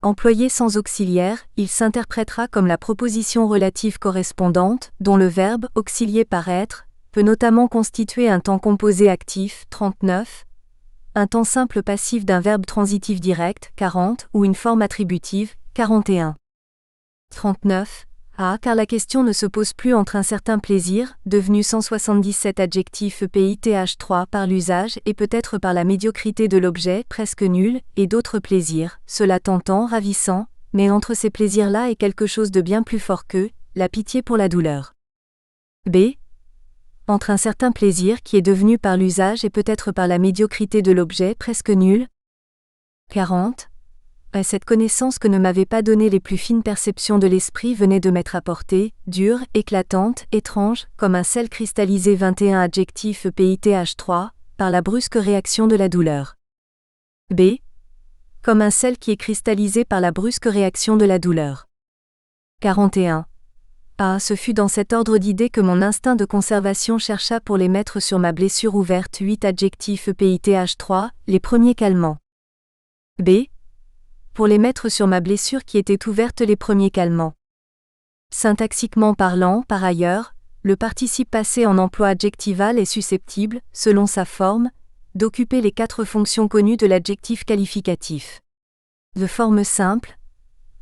S1: Employé sans auxiliaire, il s'interprétera comme la proposition relative correspondante, dont le verbe, auxilié par être, peut notamment constituer un temps composé actif, 39, un temps simple passif d'un verbe transitif direct, 40, ou une forme attributive, 41. 39. Car la question ne se pose plus entre un certain plaisir, devenu 177 adjectif EPITH3 par l'usage et peut-être par la médiocrité de l'objet, presque nul, et d'autres plaisirs, cela tentant, ravissant, mais entre ces plaisirs-là est quelque chose de bien plus fort que la pitié pour la douleur. B. Entre un certain plaisir qui est devenu par l'usage et peut-être par la médiocrité de l'objet, presque nul. 40. Cette connaissance que ne m'avaient pas donné les plus fines perceptions de l'esprit venait de m'être apportée, dure, éclatante, étrange, comme un sel cristallisé 21 adjectif EPITH3, par la brusque réaction de la douleur. B. Comme un sel qui est cristallisé par la brusque réaction de la douleur. 41. Ce fut dans cet ordre d'idées que mon instinct de conservation chercha pour les mettre sur ma blessure ouverte 8 adjectifs EPITH3, les premiers calmants. B. Pour les mettre sur ma blessure qui était ouverte les premiers calmants. Syntaxiquement parlant, par ailleurs, le participe passé en emploi adjectival est susceptible, selon sa forme, d'occuper les 4 fonctions connues de l'adjectif qualificatif. De forme simple,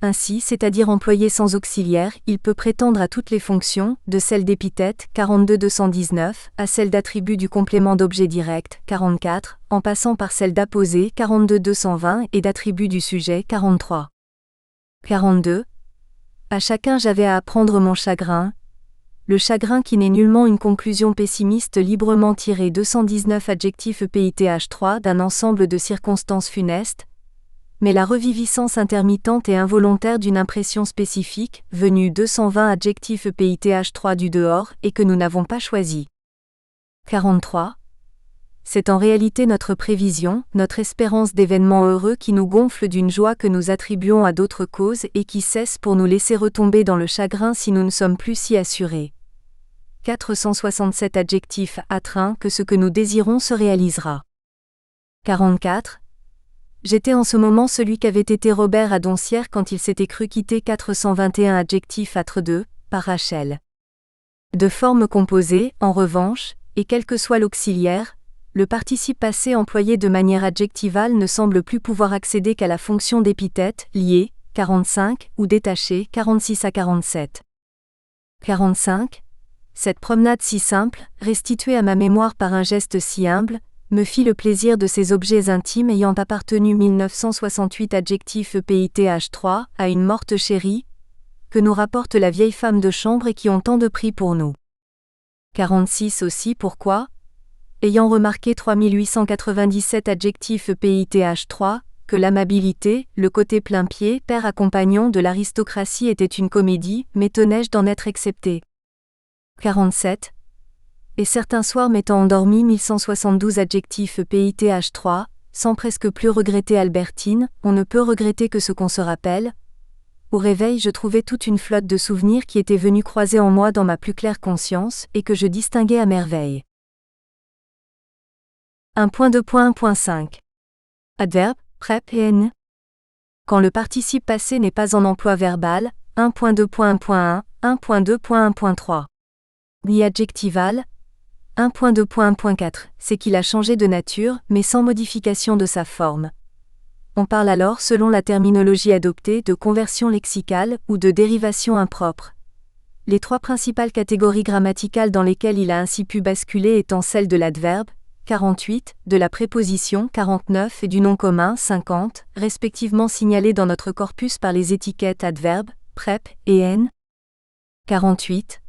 S1: ainsi, c'est-à-dire employé sans auxiliaire, il peut prétendre à toutes les fonctions, de celle d'épithète, 42-219, à celle d'attribut du complément d'objet direct, 44, en passant par celle d'apposé, 42-220, et d'attribut du sujet, 43. 42. À chacun j'avais à apprendre mon chagrin. Le chagrin qui n'est nullement une conclusion pessimiste librement tirée 219 adjectifs EPITH3 d'un ensemble de circonstances funestes, mais la reviviscence intermittente et involontaire d'une impression spécifique, venue 220 adjectifs EPITH3 du dehors et que nous n'avons pas choisi. 43. C'est en réalité notre prévision, notre espérance d'événements heureux qui nous gonfle d'une joie que nous attribuons à d'autres causes et qui cesse pour nous laisser retomber dans le chagrin si nous ne sommes plus si assurés. 467 adjectifs attreints que ce que nous désirons se réalisera. 44. J'étais en ce moment celui qu'avait été Robert à Doncières quand il s'était cru quitter 421 adjectifs âtre 2, par Rachel. De forme composée, en revanche, et quel que soit l'auxiliaire, le participe passé employé de manière adjectivale ne semble plus pouvoir accéder qu'à la fonction d'épithète, liée, 45, ou détachée, 46 à 47. 45. Cette promenade si simple, restituée à ma mémoire par un geste si humble, me fit le plaisir de ces objets intimes ayant appartenu 1968 adjectifs EPITH3 à une morte chérie, que nous rapporte la vieille femme de chambre et qui ont tant de prix pour nous. 46 aussi pourquoi, ayant remarqué 3897 adjectifs EPITH3, que l'amabilité, le côté plein-pied, père accompagnant de l'aristocratie était une comédie, m'étonnais-je d'en être excepté. 47. Et certains soirs m'étant endormi 1172 adjectifs EPITH 3, sans presque plus regretter Albertine, on ne peut regretter que ce qu'on se rappelle. Au réveil je trouvais toute une flotte de souvenirs qui étaient venus croiser en moi dans ma plus claire conscience, et que je distinguais à merveille. 1.2.1.5. Adverbe, prep et n. Quand le participe passé n'est pas en emploi verbal, 1.2.1.1, 1.2.1.3. Ni adjectival, 1.2.1.4, c'est qu'il a changé de nature, mais sans modification de sa forme. On parle alors, selon la terminologie adoptée, de conversion lexicale ou de dérivation impropre. Les trois principales catégories grammaticales dans lesquelles il a ainsi pu basculer étant celles de l'adverbe, 48, de la préposition, 49 et du nom commun, 50, respectivement signalées dans notre corpus par les étiquettes adverbe, prep et n. 48.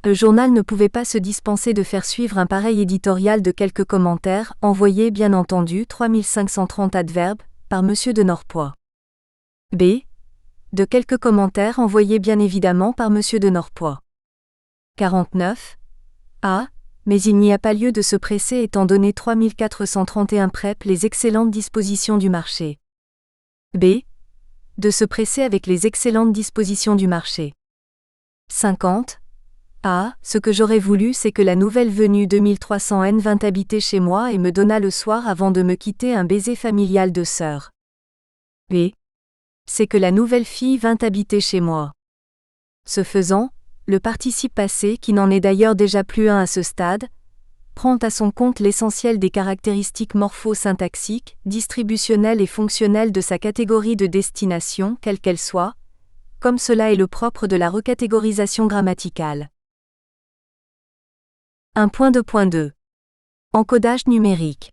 S1: Le journal ne pouvait pas se dispenser de faire suivre un pareil éditorial de quelques commentaires, envoyés bien entendu 3530 adverbes, par Monsieur de Norpois. B. De quelques commentaires envoyés bien évidemment par Monsieur de Norpois. 49. A. Mais il n'y a pas lieu de se presser étant donné 3431 prep les excellentes dispositions du marché. B. De se presser avec les excellentes dispositions du marché. 50. A. Ce que j'aurais voulu c'est que la nouvelle venue 2300N vint habiter chez moi et me donna le soir avant de me quitter un baiser familial de sœur. B. C'est que la nouvelle fille vint habiter chez moi. Ce faisant, le participe passé, qui n'en est d'ailleurs déjà plus un à ce stade, prend à son compte l'essentiel des caractéristiques morpho-syntaxiques, distributionnelles et fonctionnelles de sa catégorie de destination, quelle qu'elle soit, comme cela est le propre de la recatégorisation grammaticale. 1.2.2. Encodage numérique.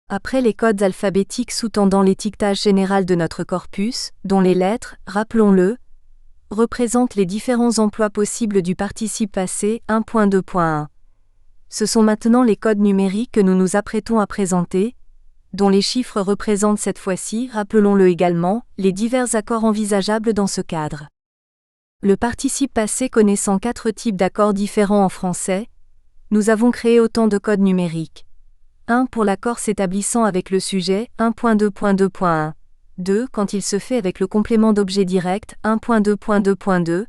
S1: Après les codes alphabétiques sous-tendant l'étiquetage général de notre corpus, dont les lettres, rappelons-le, représentent les différents emplois possibles du participe passé, 1.2.1. Ce sont maintenant les codes numériques que nous nous apprêtons à présenter, dont les chiffres représentent cette fois-ci, rappelons-le également, les divers accords envisageables dans ce cadre. Le participe passé connaissant 4 types d'accords différents en français, nous avons créé autant de codes numériques. 1 pour l'accord s'établissant avec le sujet, 1.2.2.1. 2 quand il se fait avec le complément d'objet direct, 1.2.2.2.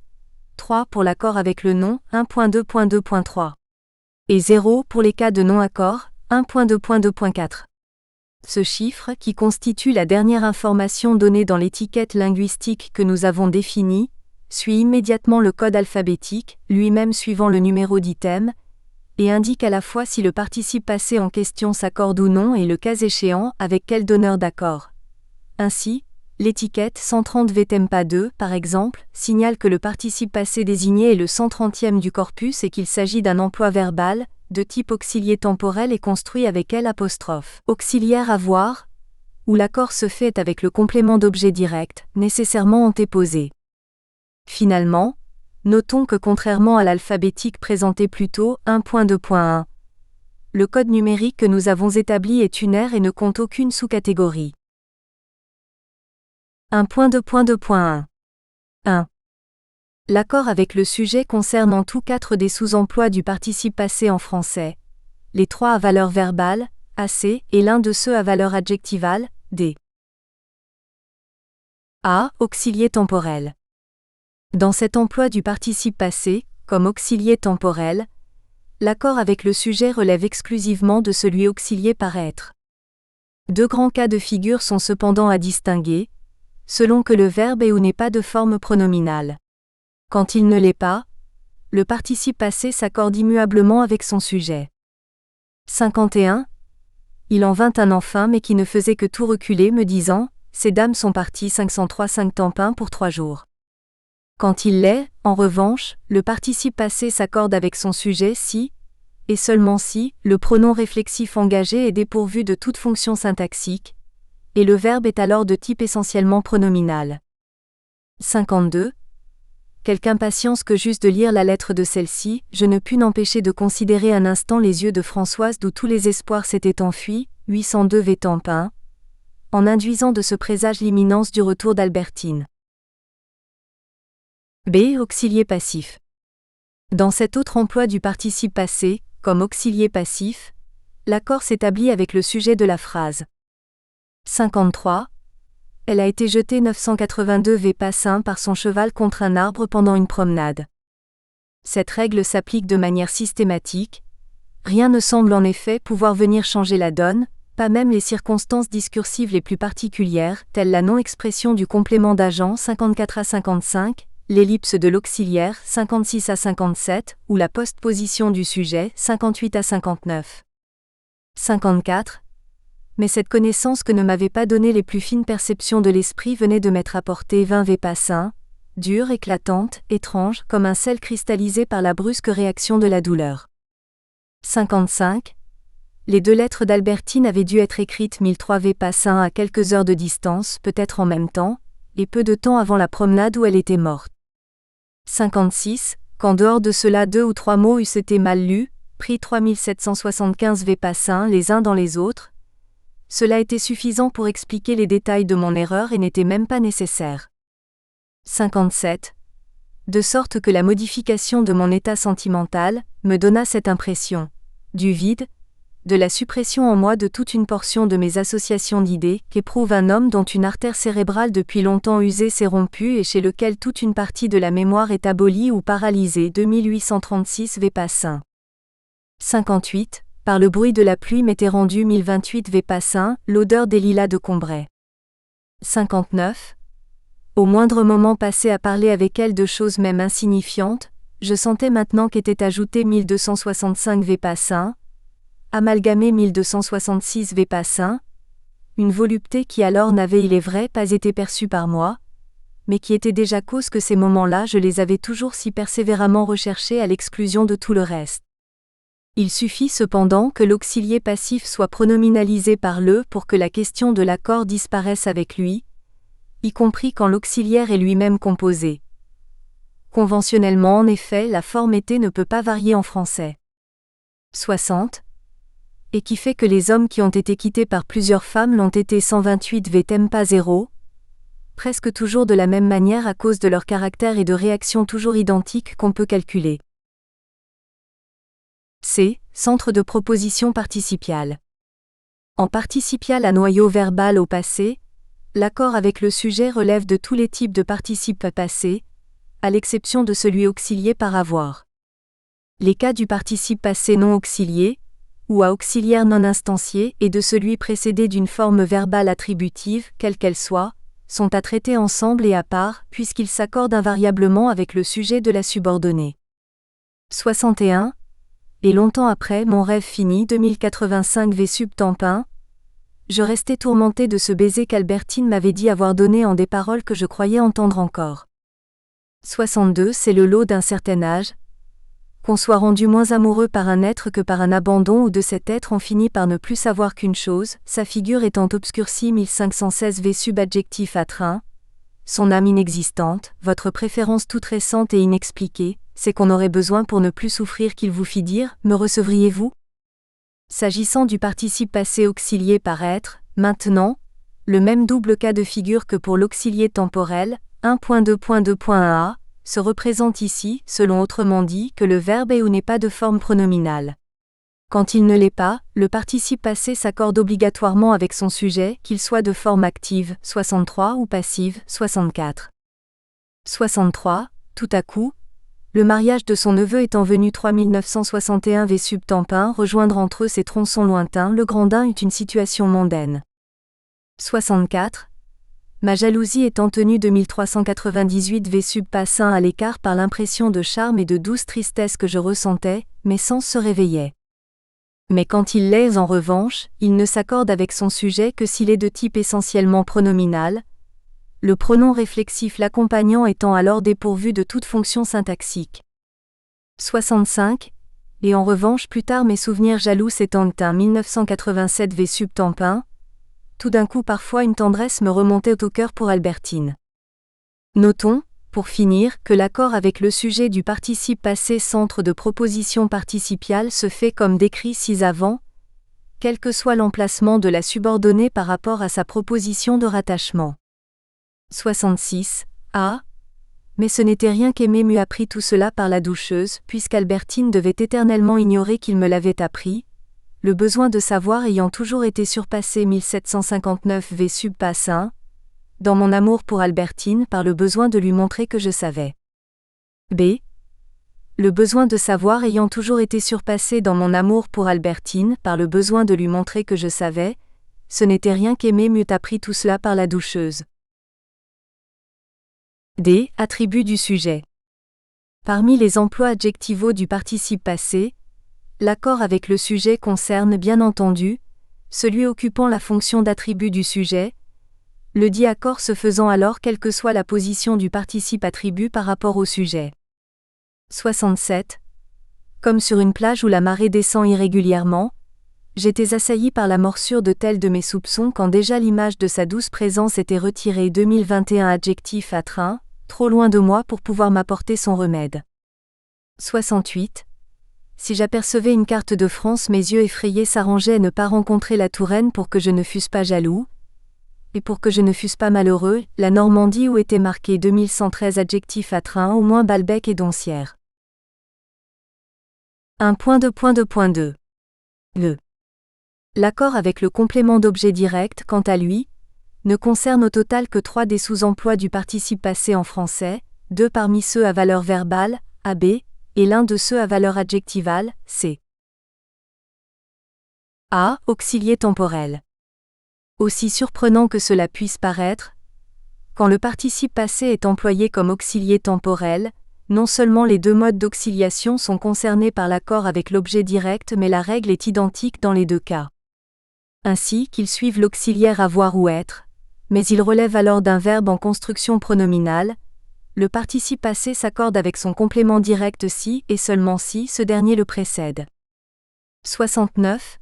S1: 3 pour l'accord avec le nom, 1.2.2.3. Et 0 pour les cas de non-accord, 1.2.2.4. Ce chiffre, qui constitue la dernière information donnée dans l'étiquette linguistique que nous avons définie, suit immédiatement le code alphabétique, lui-même suivant le numéro d'item, et indique à la fois si le participe passé en question s'accorde ou non et le cas échéant avec quel donneur d'accord. Ainsi, l'étiquette 130 VTEMPA 2, par exemple, signale que le participe passé désigné est le 130e du corpus et qu'il s'agit d'un emploi verbal, de type auxilié temporel et construit avec L'. Auxiliaire avoir, où l'accord se fait avec le complément d'objet direct, nécessairement antéposé. Finalement, notons que contrairement à l'alphabétique présenté plus tôt, 1.2.1, le code numérique que nous avons établi est unaire et ne compte aucune sous-catégorie. 1.2.2.1. 1. L'accord avec le sujet concerne en tout 4 des sous-emplois du participe passé en français, les 3 à valeur verbale, AC, et l'un de ceux à valeur adjectivale, D. A. Auxilié temporel. Dans cet emploi du participe passé, comme auxilié temporel, l'accord avec le sujet relève exclusivement de celui auxilié par être. 2 grands cas de figure sont cependant à distinguer, selon que le verbe est ou n'est pas de forme pronominale. Quand il ne l'est pas, le participe passé s'accorde immuablement avec son sujet. 51. Il en vint un enfin mais qui ne faisait que tout reculer me disant, ces dames sont parties 503 tampins pour 3 jours. Quand il l'est, en revanche, le participe passé s'accorde avec son sujet si, et seulement si, le pronom réflexif engagé est dépourvu de toute fonction syntaxique, et le verbe est alors de type essentiellement pronominal. 52. Quelque impatience que j'eusse de lire la lettre de celle-ci, je ne pus n'empêcher de considérer un instant les yeux de Françoise d'où tous les espoirs s'étaient enfuis, 802 Vétampin. en induisant de ce présage l'imminence du retour d'Albertine. B. Auxilier passif. Dans cet autre emploi du participe passé, comme auxilier passif, l'accord s'établit avec le sujet de la phrase. 53. Elle a été jetée 982 V passin par son cheval contre un arbre pendant une promenade. Cette règle s'applique de manière systématique. Rien ne semble en effet pouvoir venir changer la donne, pas même les circonstances discursives les plus particulières, telles la non-expression du complément d'agent 54 à 55, l'ellipse de l'auxiliaire 56 à 57, ou la postposition du sujet 58 à 59. 54. Mais cette connaissance que ne m'avaient pas donné les plus fines perceptions de l'esprit venait de m'être apportée 20 V passin, dure, éclatante, étrange, comme un sel cristallisé par la brusque réaction de la douleur. 55. Les 2 lettres d'Albertine avaient dû être écrites 1003 V passin à quelques heures de distance, peut-être en même temps, et peu de temps avant la promenade où elle était morte. 56. Qu'en dehors de cela 2 ou 3 mots eussent été mal lus, pris 3775 V passin les uns dans les autres, cela était suffisant pour expliquer les détails de mon erreur et n'était même pas nécessaire. 57. De sorte que la modification de mon état sentimental me donna cette impression du vide, de la suppression en moi de toute une portion de mes associations d'idées qu'éprouve un homme dont une artère cérébrale depuis longtemps usée s'est rompue et chez lequel toute une partie de la mémoire est abolie ou paralysée. 2836 V passin. 58. Par le bruit de la pluie m'était rendu 1028 V passin, l'odeur des lilas de Combray. 59. Au moindre moment passé à parler avec elle de choses même insignifiantes, je sentais maintenant qu'était ajouté 1265 V passin, amalgamé 1266 V passin, une volupté qui alors n'avait, il est vrai, pas été perçue par moi, mais qui était déjà cause que ces moments-là je les avais toujours si persévéramment recherchés à l'exclusion de tout le reste. Il suffit cependant que l'auxilier passif soit pronominalisé par le pour que la question de l'accord disparaisse avec lui, y compris quand l'auxiliaire est lui-même composé. Conventionnellement en effet, la forme été ne peut pas varier en français. 60. Et qui fait que les hommes qui ont été quittés par plusieurs femmes l'ont été 128 V tempa 0, presque toujours de la même manière à cause de leur caractère et de réaction toujours identiques qu'on peut calculer. C. Centre de proposition participiale. En participial à noyau verbal au passé, l'accord avec le sujet relève de tous les types de participes passés, à l'exception de celui auxilié par avoir. Les cas du participe passé non auxilié, ou à auxiliaire non instancié et de celui précédé d'une forme verbale attributive, quelle qu'elle soit, sont à traiter ensemble et à part, puisqu'ils s'accordent invariablement avec le sujet de la subordonnée. 61. Et longtemps après mon rêve fini 2085 V subtempin, je restais tourmenté de ce baiser qu'Albertine m'avait dit avoir donné en des paroles que je croyais entendre encore. 62. C'est le lot d'un certain âge, qu'on soit rendu moins amoureux par un être que par un abandon ou de cet être on finit par ne plus savoir qu'une chose, sa figure étant obscurcie 1516 V subadjectif à train, son âme inexistante, votre préférence toute récente et inexpliquée, c'est qu'on aurait besoin pour ne plus souffrir qu'il vous fit dire « Me recevriez-vous » S'agissant du participe passé auxilié par être, maintenant, le même double cas de figure que pour l'auxilié temporel, 1.2.2.1a, se représente ici, selon autrement dit, que le verbe est ou n'est pas de forme pronominale. Quand il ne l'est pas, le participe passé s'accorde obligatoirement avec son sujet, qu'il soit de forme active, 63 ou passive, 64. 63. Tout à coup, le mariage de son neveu étant venu 3961 V subtempin rejoindre entre eux ces tronçons lointains, le Grandin eut une situation mondaine. 64. Ma jalousie étant tenue 2398 V subpassin à l'écart par l'impression de charme et de douce tristesse que je ressentais, mes sens se réveillaient. Mais quand il l'est en revanche, il ne s'accorde avec son sujet que s'il est de type essentiellement pronominal, le pronom réflexif l'accompagnant étant alors dépourvu de toute fonction syntaxique. 65. Et en revanche plus tard mes souvenirs jaloux s'étant teints 1987 V subtempin, tout d'un coup parfois une tendresse me remontait au cœur pour Albertine. Notons, pour finir, que l'accord avec le sujet du participe passé centre de proposition participiale se fait comme décrit ci-avant, quel que soit l'emplacement de la subordonnée par rapport à sa proposition de rattachement. 66. A. Mais ce n'était rien qu'Aimé m'eût appris tout cela par la doucheuse, puisqu'Albertine devait éternellement ignorer qu'il me l'avait appris, le besoin de savoir ayant toujours été surpassé 1759 v sub passe 1, dans mon amour pour Albertine par le besoin de lui montrer que je savais. B. Le besoin de savoir ayant toujours été surpassé dans mon amour pour Albertine par le besoin de lui montrer que je savais, ce n'était rien qu'Aimé m'eût appris tout cela par la doucheuse. D. Attribut du sujet. Parmi les emplois adjectivaux du participe passé, l'accord avec le sujet concerne bien entendu celui occupant la fonction d'attribut du sujet, le dit accord se faisant alors quelle que soit la position du participe attribut par rapport au sujet. 67. Comme sur une plage où la marée descend irrégulièrement, j'étais assailli par la morsure de tels de mes soupçons quand déjà l'image de sa douce présence était retirée. 2021 Adjectif à train, trop loin de moi pour pouvoir m'apporter son remède. 68. Si j'apercevais une carte de France, mes yeux effrayés s'arrangeaient à ne pas rencontrer la Touraine pour que je ne fusse pas jaloux, et pour que je ne fusse pas malheureux, la Normandie où était marqué 2113 Adjectif à train, au moins Balbec et Doncières. 1.2.2.2. L'accord avec le complément d'objet direct, quant à lui, ne concerne au total que 3 des sous-emplois du participe passé en français, 2 parmi ceux à valeur verbale, AB, et l'un de ceux à valeur adjectivale, C. A. Auxilier temporel. Aussi surprenant que cela puisse paraître, quand le participe passé est employé comme auxilier temporel, non seulement les 2 modes d'auxiliation sont concernés par l'accord avec l'objet direct, mais la règle est identique dans les 2 cas. Ainsi qu'ils suivent l'auxiliaire avoir ou être, mais ils relèvent alors d'un verbe en construction pronominale, le participe passé s'accorde avec son complément direct si et seulement si ce dernier le précède. 69.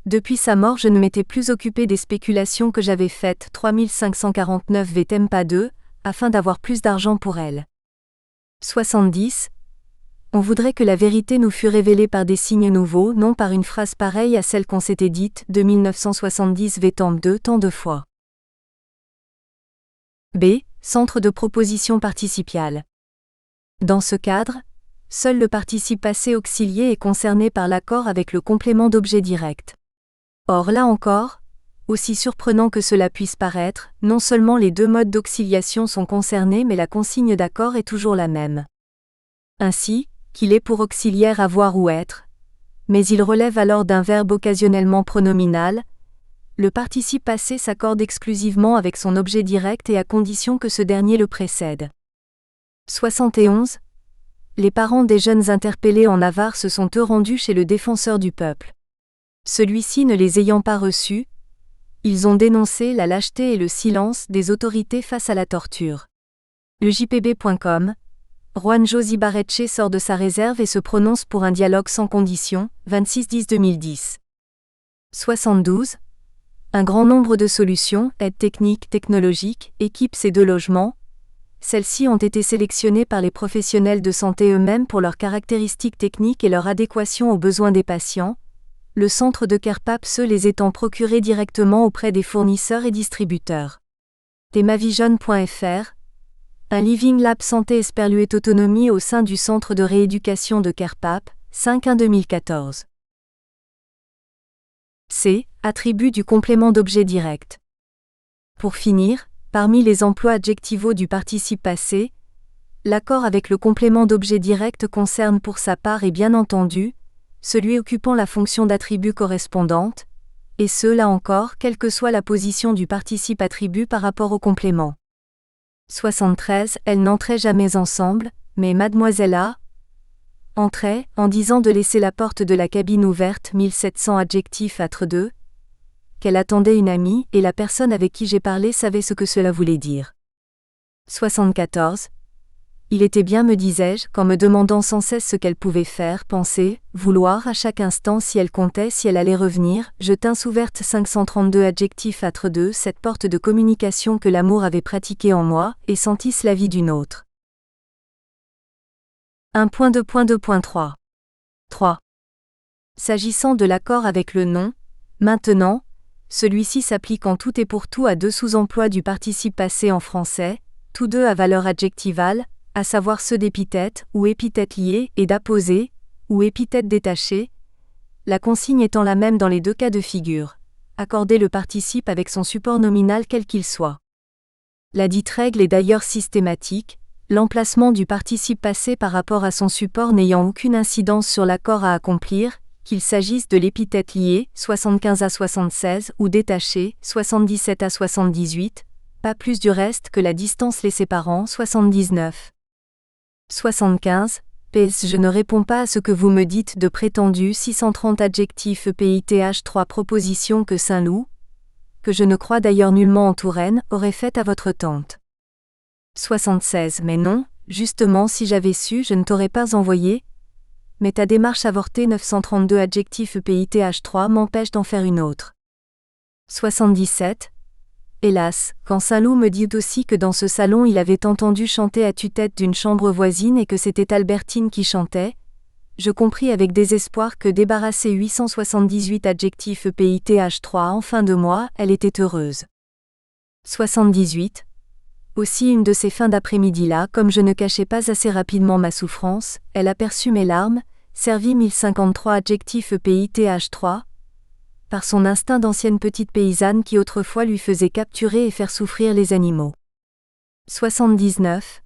S1: Depuis sa mort, je ne m'étais plus occupé des spéculations que j'avais faites 3549 v Tempa 2, afin d'avoir plus d'argent pour elle. 70. On voudrait que la vérité nous fût révélée par des signes nouveaux, non par une phrase pareille à celle qu'on s'était dite 2970 v Temp 2 tant de fois. B. Centre de proposition participiale. Dans ce cadre, seul le participe passé auxilié est concerné par l'accord avec le complément d'objet direct. Or là encore, aussi surprenant que cela puisse paraître, non seulement les 2 modes d'auxiliation sont concernés mais la consigne d'accord est toujours la même. Ainsi, qu'il est pour auxiliaire avoir ou être, mais il relève alors d'un verbe occasionnellement pronominal, le participe passé s'accorde exclusivement avec son objet direct et à condition que ce dernier le précède. 71. Les parents des jeunes interpellés en Navarre se sont eux rendus chez le défenseur du peuple. Celui-ci ne les ayant pas reçus, ils ont dénoncé la lâcheté et le silence des autorités face à la torture. Le JPB.com, Juan José Barreche sort de sa réserve et se prononce pour un dialogue sans condition, 26-10-2010. 72. Un grand nombre de solutions, aides techniques, technologiques, équipent ces 2 logements. Celles-ci ont été sélectionnées par les professionnels de santé eux-mêmes pour leurs caractéristiques techniques et leur adéquation aux besoins des patients, le centre de CarePap se les étant procurés directement auprès des fournisseurs et distributeurs. Themavision.fr. Un Living Lab Santé Esperluette Autonomie au sein du centre de rééducation de CarePap, 5-1-2014. C. Attribut du complément d'objet direct. Pour finir, parmi les emplois adjectivaux du participe passé, l'accord avec le complément d'objet direct concerne pour sa part et bien entendu, celui occupant la fonction d'attribut correspondante, et ce là encore quelle que soit la position du participe attribut par rapport au complément. 73. Elles n'entraient jamais ensemble, mais Mademoiselle A. entrait, en disant de laisser la porte de la cabine ouverte 1700 Adjectif atre 2, qu'elle attendait une amie, et la personne avec qui j'ai parlé savait ce que cela voulait dire. 74. Il était bien, me disais-je, qu'en me demandant sans cesse ce qu'elle pouvait faire, penser, vouloir à chaque instant si elle comptait, si elle allait revenir, je tins ouverte 532 Adjectif atre 2 cette porte de communication que l'amour avait pratiquée en moi, et sentisse la vie d'une autre. 1.2.2.3. 3. S'agissant de l'accord avec le nom, Maintenant, celui-ci s'applique en tout et pour tout à deux sous-emplois du participe passé en français, tous deux à valeur adjectivale, à savoir ceux d'épithète ou épithète lié et d'apposé, ou épithète détaché, la consigne étant la même dans les deux cas de figure. Accorder le participe avec son support nominal quel qu'il soit. La dite règle est d'ailleurs systématique, l'emplacement du participe passé par rapport à son support n'ayant aucune incidence sur l'accord à accomplir, qu'il s'agisse de l'épithète liée, 75 à 76, ou détachée, 77 à 78, pas plus du reste que la distance les séparant, 79. 75. PS. Je ne réponds pas à ce que vous me dites de prétendus 630 adjectifs EPITH 3 propositions que Saint-Loup, que je ne crois d'ailleurs nullement en Touraine, aurait faites à votre tante. 76. Mais non, justement si j'avais su je ne t'aurais pas envoyé, mais ta démarche avortée 932 adjectifs EPITH 3 m'empêche d'en faire une autre. 77. Hélas, quand Saint-Loup me dit aussi que dans ce salon il avait entendu chanter à tue-tête d'une chambre voisine et que c'était Albertine qui chantait, je compris avec désespoir que débarrassée 878 adjectifs EPITH 3 en fin de mois, elle était heureuse. 78. Aussi une de ces fins d'après-midi-là, comme je ne cachais pas assez rapidement ma souffrance, elle aperçut mes larmes, servit 1053 adjectifs EPITH 3, par son instinct d'ancienne petite paysanne qui autrefois lui faisait capturer et faire souffrir les animaux. 79.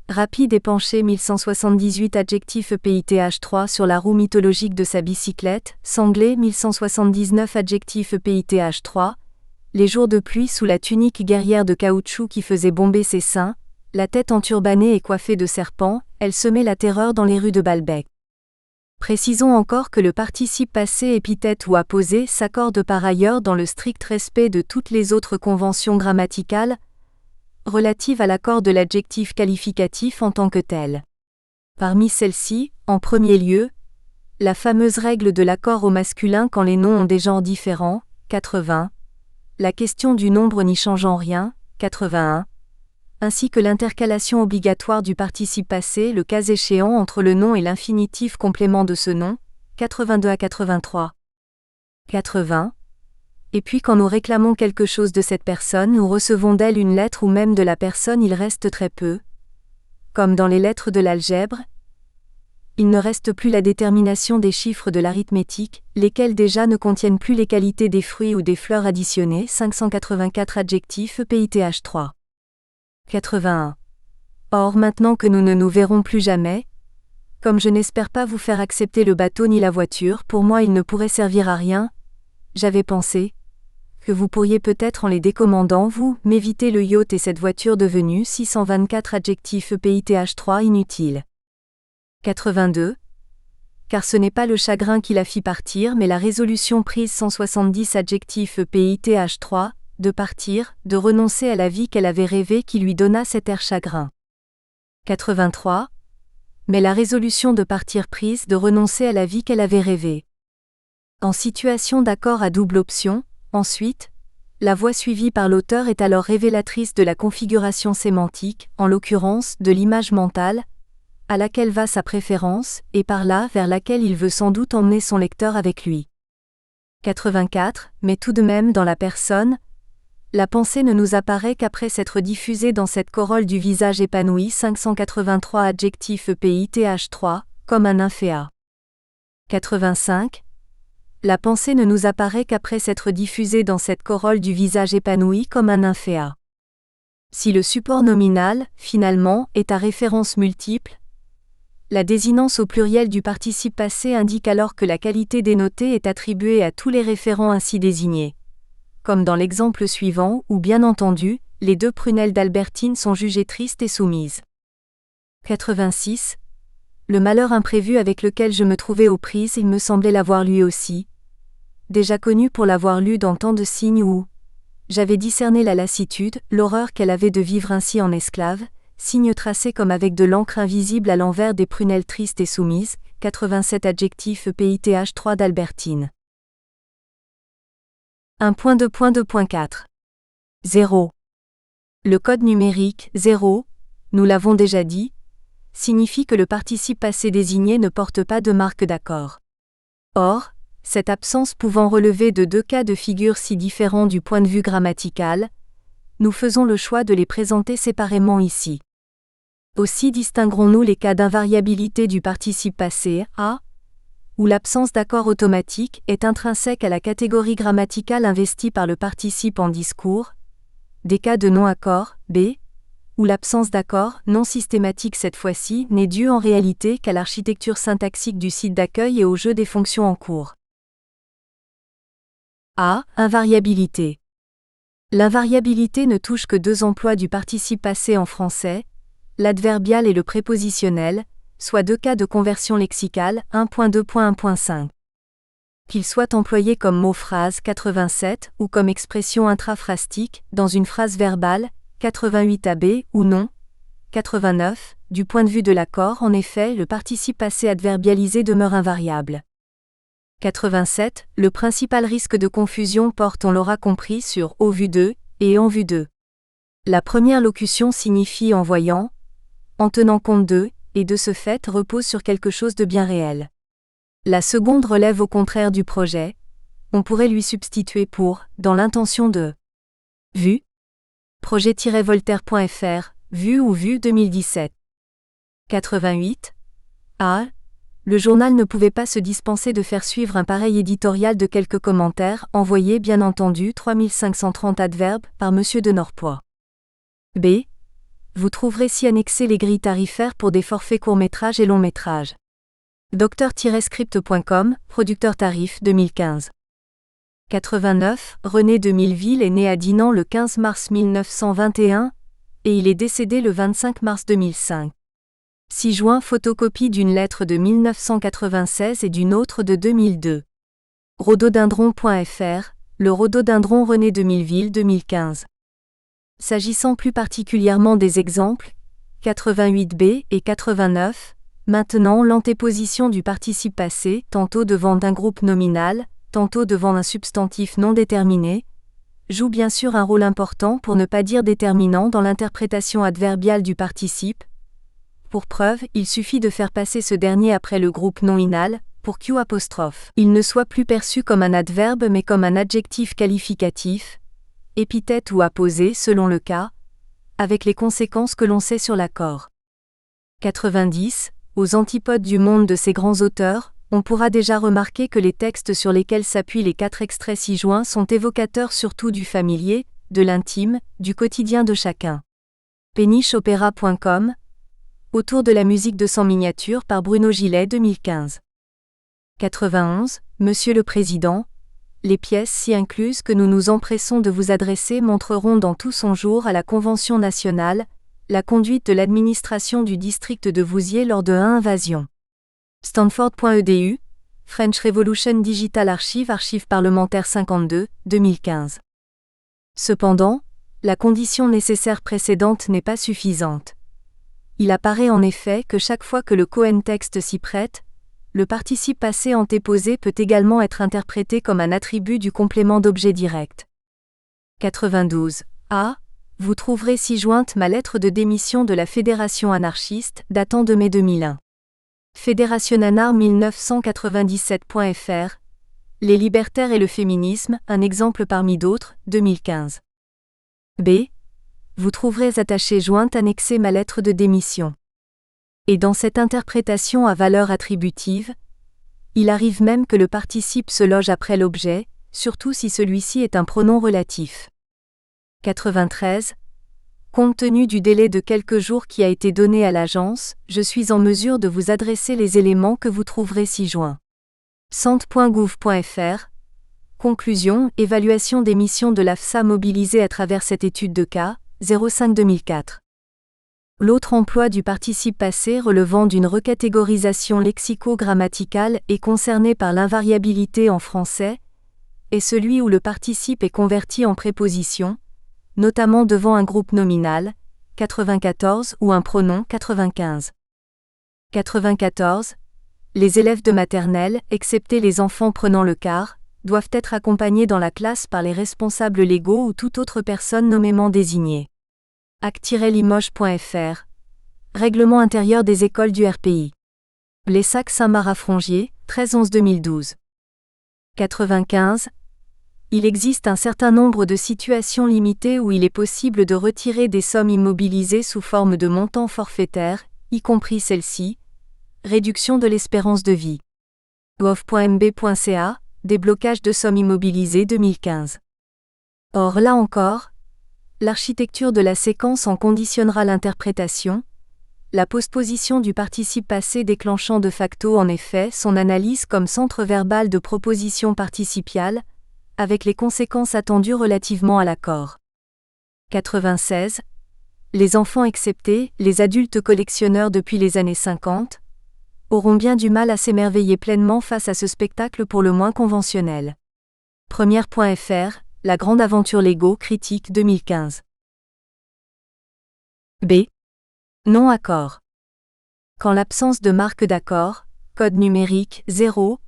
S1: Rapide et penché 1178 adjectifs EPITH 3 sur la roue mythologique de sa bicyclette, sanglé 1179 adjectifs EPITH 3, les jours de pluie sous la tunique guerrière de caoutchouc qui faisait bomber ses seins, la tête enturbanée et coiffée de serpents, elle semait la terreur dans les rues de Balbec. Précisons encore que le participe passé épithète ou apposé s'accorde par ailleurs dans le strict respect de toutes les autres conventions grammaticales relatives à l'accord de l'adjectif qualificatif en tant que tel. Parmi celles-ci, en premier lieu, la fameuse règle de l'accord au masculin quand les noms ont des genres différents, 80, la question du nombre n'y changeant rien, 81, ainsi que l'intercalation obligatoire du participe passé le cas échéant entre le nom et l'infinitif complément de ce nom, 82 à 83. 80. Et puis quand nous réclamons quelque chose de cette personne, nous recevons d'elle une lettre ou même de la personne il reste très peu. Comme dans les lettres de l'algèbre, il ne reste plus la détermination des chiffres de l'arithmétique, lesquels déjà ne contiennent plus les qualités des fruits ou des fleurs additionnées, 584 adjectifs EPITH 3. 81. Or maintenant que nous ne nous verrons plus jamais, comme je n'espère pas vous faire accepter le bateau ni la voiture, pour moi ils ne pourraient servir à rien, j'avais pensé que vous pourriez peut-être en les décommandant vous, m'éviter le yacht et cette voiture devenue 624 adjectifs EPITH 3 inutiles. 82. Car ce n'est pas le chagrin qui la fit partir mais la résolution prise 170 adjectifs EPITH 3, de partir, de renoncer à la vie qu'elle avait rêvée qui lui donna cet air chagrin. 83. Mais la résolution de partir prise de renoncer à la vie qu'elle avait rêvée. En situation d'accord à double option, ensuite, la voie suivie par l'auteur est alors révélatrice de la configuration sémantique, en l'occurrence de l'image mentale, à laquelle va sa préférence, et par là vers laquelle il veut sans doute emmener son lecteur avec lui. 84. Mais tout de même dans la personne, la pensée ne nous apparaît qu'après s'être diffusée dans cette corolle du visage épanoui 583 adjectifs EPITH 3, comme un nymphéa. 85. La pensée ne nous apparaît qu'après s'être diffusée dans cette corolle du visage épanoui comme un nymphéa. Si le support nominal, finalement, est à référence multiple, la désinence au pluriel du participe passé indique alors que la qualité dénotée est attribuée à tous les référents ainsi désignés. Comme dans l'exemple suivant où bien entendu, les deux prunelles d'Albertine sont jugées tristes et soumises. 86. Le malheur imprévu avec lequel je me trouvais aux prises, il me semblait l'avoir lui aussi. Déjà connu pour l'avoir lu dans tant de signes où j'avais discerné la lassitude, l'horreur qu'elle avait de vivre ainsi en esclave, signes tracés comme avec de l'encre invisible à l'envers des prunelles tristes et soumises, 87 adjectifs EPITH 3 d'Albertine. 1.2.2.4. 0. Le code numérique 0, nous l'avons déjà dit, signifie que le participe passé désigné ne porte pas de marque d'accord. Or, cette absence pouvant relever de deux cas de figure si différents du point de vue grammatical, nous faisons le choix de les présenter séparément ici. Aussi distinguerons-nous les cas d'invariabilité du participe passé A, où l'absence d'accord automatique est intrinsèque à la catégorie grammaticale investie par le participe en discours, des cas de non-accord B, où l'absence d'accord, non systématique cette fois-ci, n'est due en réalité qu'à l'architecture syntaxique du site d'accueil et au jeu des fonctions en cours. A. Invariabilité. L'invariabilité ne touche que deux emplois du participe passé en français, l'adverbial et le prépositionnel, soit deux cas de conversion lexicale 1.2.1.5. Qu'il soit employé comme mot-phrase 87 ou comme expression intraphrastique dans une phrase verbale 88 AB ou non 89, du point de vue de l'accord, en effet, le participe passé adverbialisé demeure invariable. 87. Le principal risque de confusion porte, on l'aura compris, sur au vu de et en vue de. La première locution signifie en voyant, en tenant compte de, et de ce fait repose sur quelque chose de bien réel. La seconde relève au contraire du projet, on pourrait lui substituer pour, dans l'intention de. Vue. Projet-voltaire.fr, Vue ou Vue 2017. 88. A. Le journal ne pouvait pas se dispenser de faire suivre un pareil éditorial de quelques commentaires, envoyés bien entendu 3530 adverbes par Monsieur de Norpois. B. Vous trouverez ci annexés les grilles tarifaires pour des forfaits courts-métrages et longs-métrages. Docteur-script.com, producteur tarif 2015. 89. René de Milleville est né à Dinan le 15 mars 1921, et il est décédé le 25 mars 2005. 6 juin photocopie d'une lettre de 1996 et d'une autre de 2002. Rhododendron.fr, le rhododendron René de Milleville 2015. S'agissant plus particulièrement des exemples, 88b et 89, maintenant l'antéposition du participe passé, tantôt devant un groupe nominal, tantôt devant un substantif non déterminé, joue bien sûr un rôle important pour ne pas dire déterminant dans l'interprétation adverbiale du participe. Pour preuve, il suffit de faire passer ce dernier après le groupe nominal, pour Q'. Il ne soit plus perçu comme un adverbe mais comme un adjectif qualificatif, épithète ou apposé selon le cas, avec les conséquences que l'on sait sur l'accord. 90. Aux antipodes du monde de ces grands auteurs, on pourra déjà remarquer que les textes sur lesquels s'appuient les 4 extraits ci-joints sont évocateurs surtout du familier, de l'intime, du quotidien de chacun. Pénicheopéra.com. Autour de la musique de 100 miniatures par Bruno Gillet 2015. 91. Monsieur le Président, les pièces si incluses que nous nous empressons de vous adresser montreront dans tout son jour à la Convention nationale, la conduite de l'administration du district de Vouziers lors de 1 invasion. Stanford.edu, French Revolution Digital Archive, Archives parlementaires 52, 2015. Cependant, la condition nécessaire précédente n'est pas suffisante. Il apparaît en effet que chaque fois que le contexte s'y prête, le participe passé antéposé peut également être interprété comme un attribut du complément d'objet direct. 92. A. Vous trouverez ci-jointe ma lettre de démission de la Fédération anarchiste, datant de mai 2001. Fédérationnanar 1997.fr. Les libertaires et le féminisme, un exemple parmi d'autres, 2015. B. Vous trouverez attaché jointe annexée ma lettre de démission. Et dans cette interprétation à valeur attributive, il arrive même que le participe se loge après l'objet, surtout si celui-ci est un pronom relatif. 93. Compte tenu du délai de quelques jours qui a été donné à l'agence, je suis en mesure de vous adresser les éléments que vous trouverez ci-joints. Sante.gouv.fr. Conclusion, évaluation des missions de l'AFSA mobilisées à travers cette étude de cas, 05-2004. L'autre emploi du participe passé relevant d'une recatégorisation lexico-grammaticale et concerné par l'invariabilité en français, est celui où le participe est converti en préposition, notamment devant un groupe nominal, 94 ou un pronom 95. 94. Les élèves de maternelle, excepté les enfants prenant le quart, doivent être accompagnés dans la classe par les responsables légaux ou toute autre personne nommément désignée. Ac-limoges.fr. Règlement intérieur des écoles du RPI. Blessac Saint-Mard-à-Frongier, 13-11-2012. 95. Il existe un certain nombre de situations limitées où il est possible de retirer des sommes immobilisées sous forme de montants forfaitaires, y compris celle-ci. Réduction de l'espérance de vie. gov.mb.ca, déblocage de sommes immobilisées 2015. Or là encore, l'architecture de la séquence en conditionnera l'interprétation, la postposition du participe passé déclenchant de facto en effet son analyse comme centre verbal de proposition participiale, avec les conséquences attendues relativement à l'accord. 96. Les enfants exceptés, les adultes collectionneurs depuis les années 50, auront bien du mal à s'émerveiller pleinement face à ce spectacle pour le moins conventionnel. Première.fr, La grande aventure Lego critique 2015. B. Non-accord. Quand l'absence de marque d'accord, code numérique 0,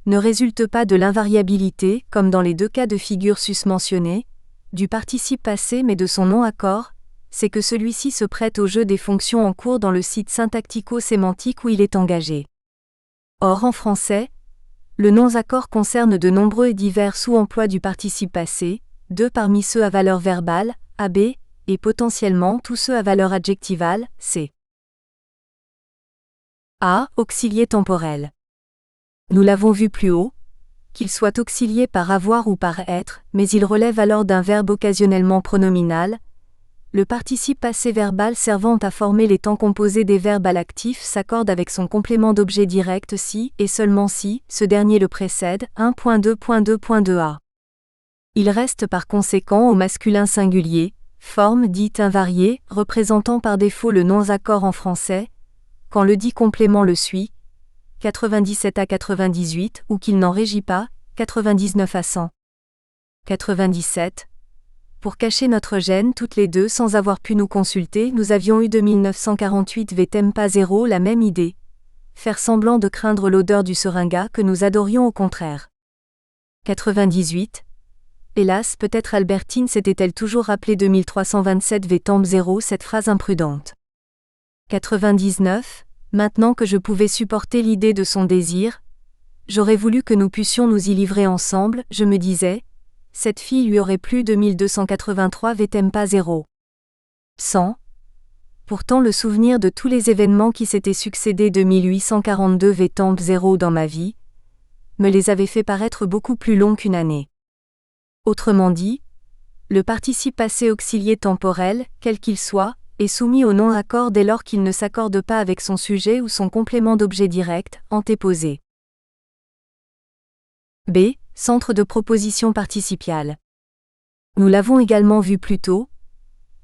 S1: ne résulte pas de l'invariabilité, comme dans les deux cas de figure susmentionnés, du participe passé mais de son non-accord, c'est que celui-ci se prête au jeu des fonctions en cours dans le site syntactico-sémantique où il est engagé. Or en français, le non-accord concerne de nombreux et divers sous-emplois du participe passé, deux parmi ceux à valeur verbale, AB, et potentiellement tous ceux à valeur adjectivale, C. A. Auxilié temporel. Nous l'avons vu plus haut, qu'il soit auxilié par avoir ou par être, mais il relève alors d'un verbe occasionnellement pronominal. Le participe passé verbal servant à former les temps composés des verbes à l'actif s'accorde avec son complément d'objet direct si, et seulement si, ce dernier le précède. 1.2.2.2a. Il reste par conséquent au masculin singulier, forme dite invariée, représentant par défaut le non-accord en français, quand le dit complément le suit, 97 à 98, ou qu'il n'en régit pas, 99 à 100. 97. Pour cacher notre gêne toutes les deux sans avoir pu nous consulter, nous avions eu de 1948 Tempa 0 la même idée. Faire semblant de craindre l'odeur du seringa que nous adorions au contraire. 98. Hélas, peut-être Albertine s'était-elle toujours rappelé 2327 Temp 0 cette phrase imprudente. 99. Maintenant que je pouvais supporter l'idée de son désir, j'aurais voulu que nous puissions nous y livrer ensemble, je me disais, cette fille lui aurait plu 2283 Tempa 0. 100. Pourtant le souvenir de tous les événements qui s'étaient succédés de 1842 Temp 0 dans ma vie, me les avait fait paraître beaucoup plus longs qu'une année. Autrement dit, le participe passé auxilié temporel, quel qu'il soit, est soumis au non-accord dès lors qu'il ne s'accorde pas avec son sujet ou son complément d'objet direct, antéposé. B. Centre de proposition participiale. Nous l'avons également vu plus tôt,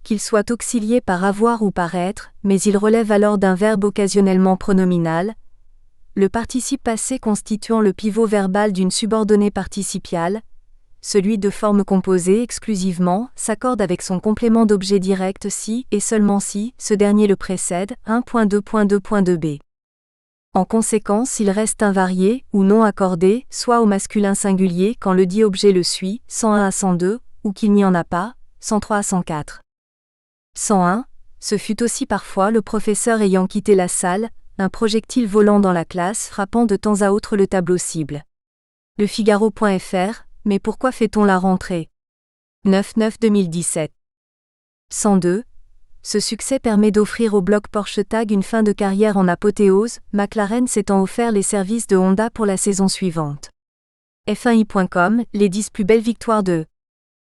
S1: qu'il soit auxilié par avoir ou par être, mais il relève alors d'un verbe occasionnellement pronominal, le participe passé constituant le pivot verbal d'une subordonnée participiale, celui de forme composée exclusivement, s'accorde avec son complément d'objet direct si, et seulement si, ce dernier le précède. 1.2.2.2b. En conséquence, il reste invarié, ou non accordé, soit au masculin singulier quand le dit objet le suit, 101 à 102, ou qu'il n'y en a pas, 103 à 104. 101. Ce fut aussi parfois le professeur ayant quitté la salle, un projectile volant dans la classe frappant de temps à autre le tableau cible. Le Figaro.fr, mais pourquoi fait-on la rentrée ? 9-9-2017. 102. Ce succès permet d'offrir au bloc Porsche Tag une fin de carrière en apothéose, McLaren s'étant offert les services de Honda pour la saison suivante. F1i.com, les 10 plus belles victoires de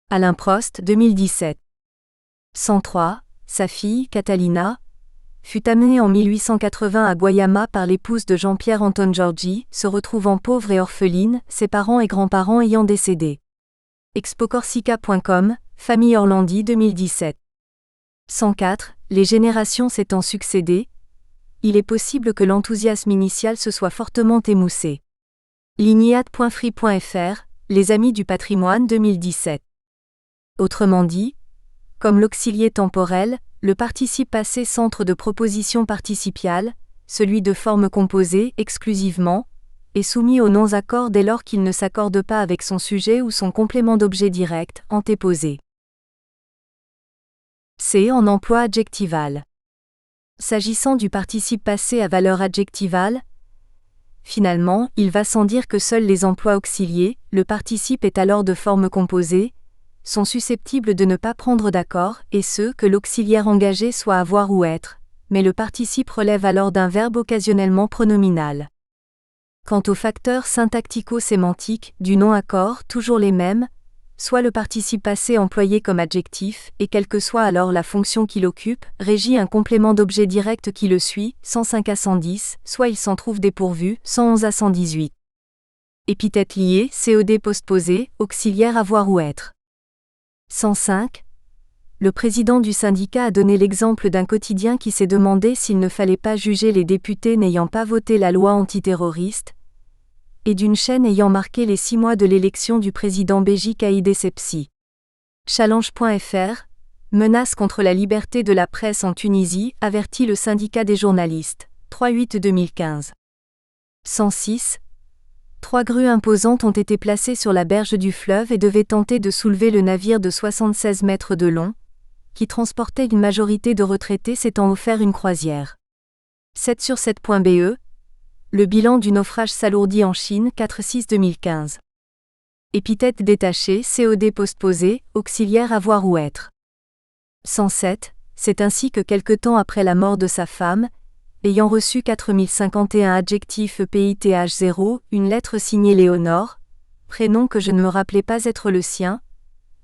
S1: Alain Prost 2017. 103. Sa fille, Catalina, fut amenée en 1880 à Guayama par l'épouse de Jean-Pierre Anton Giorgi, se retrouvant pauvre et orpheline, ses parents et grands-parents ayant décédé. Expocorsica.com, famille Orlandi 2017. 104. Les générations s'étant succédé, il est possible que l'enthousiasme initial se soit fortement émoussé. Ligniad.free.fr, les amis du patrimoine 2017. Autrement dit, comme l'auxilié temporel, le participe passé centre de proposition participiale, celui de forme composée exclusivement, est soumis au non-accord dès lors qu'il ne s'accorde pas avec son sujet ou son complément d'objet direct, antéposé. C. En emploi adjectival. S'agissant du participe passé à valeur adjectivale, Finalement, il va sans dire que seuls les emplois auxiliés, le participe est alors de forme composée, sont susceptibles de ne pas prendre d'accord, et ceux que l'auxiliaire engagé soit avoir ou être, mais le participe relève alors d'un verbe occasionnellement pronominal. Quant aux facteurs syntactico-sémantiques du non-accord, toujours les mêmes, soit le participe passé employé comme adjectif, et quelle que soit alors la fonction qu'il occupe, régit un complément d'objet direct qui le suit, 105 à 110, soit il s'en trouve dépourvu, 111 à 118. Épithète liée, COD postposé, auxiliaire avoir ou être. 105. Le président du syndicat a donné l'exemple d'un quotidien qui s'est demandé s'il ne fallait pas juger les députés n'ayant pas voté la loi antiterroriste, et d'une chaîne ayant marqué les 6 mois de l'élection du président Béji Caïd Essebsi. Challenge.fr, menace contre la liberté de la presse en Tunisie, avertit le syndicat des journalistes. 3/8/2015. 106. 3 grues imposantes ont été placées sur la berge du fleuve et devaient tenter de soulever le navire de 76 mètres de long, qui transportait une majorité de retraités s'étant offert une croisière. 7sur7.be. Le bilan du naufrage s'alourdit en Chine, 4/6/2015. Épithète détachée, COD postposé, auxiliaire avoir ou être. 107. C'est ainsi que quelque temps après la mort de sa femme, ayant reçu 4051 adjectifs EPITH0, une lettre signée Léonore, prénom que je ne me rappelais pas être le sien,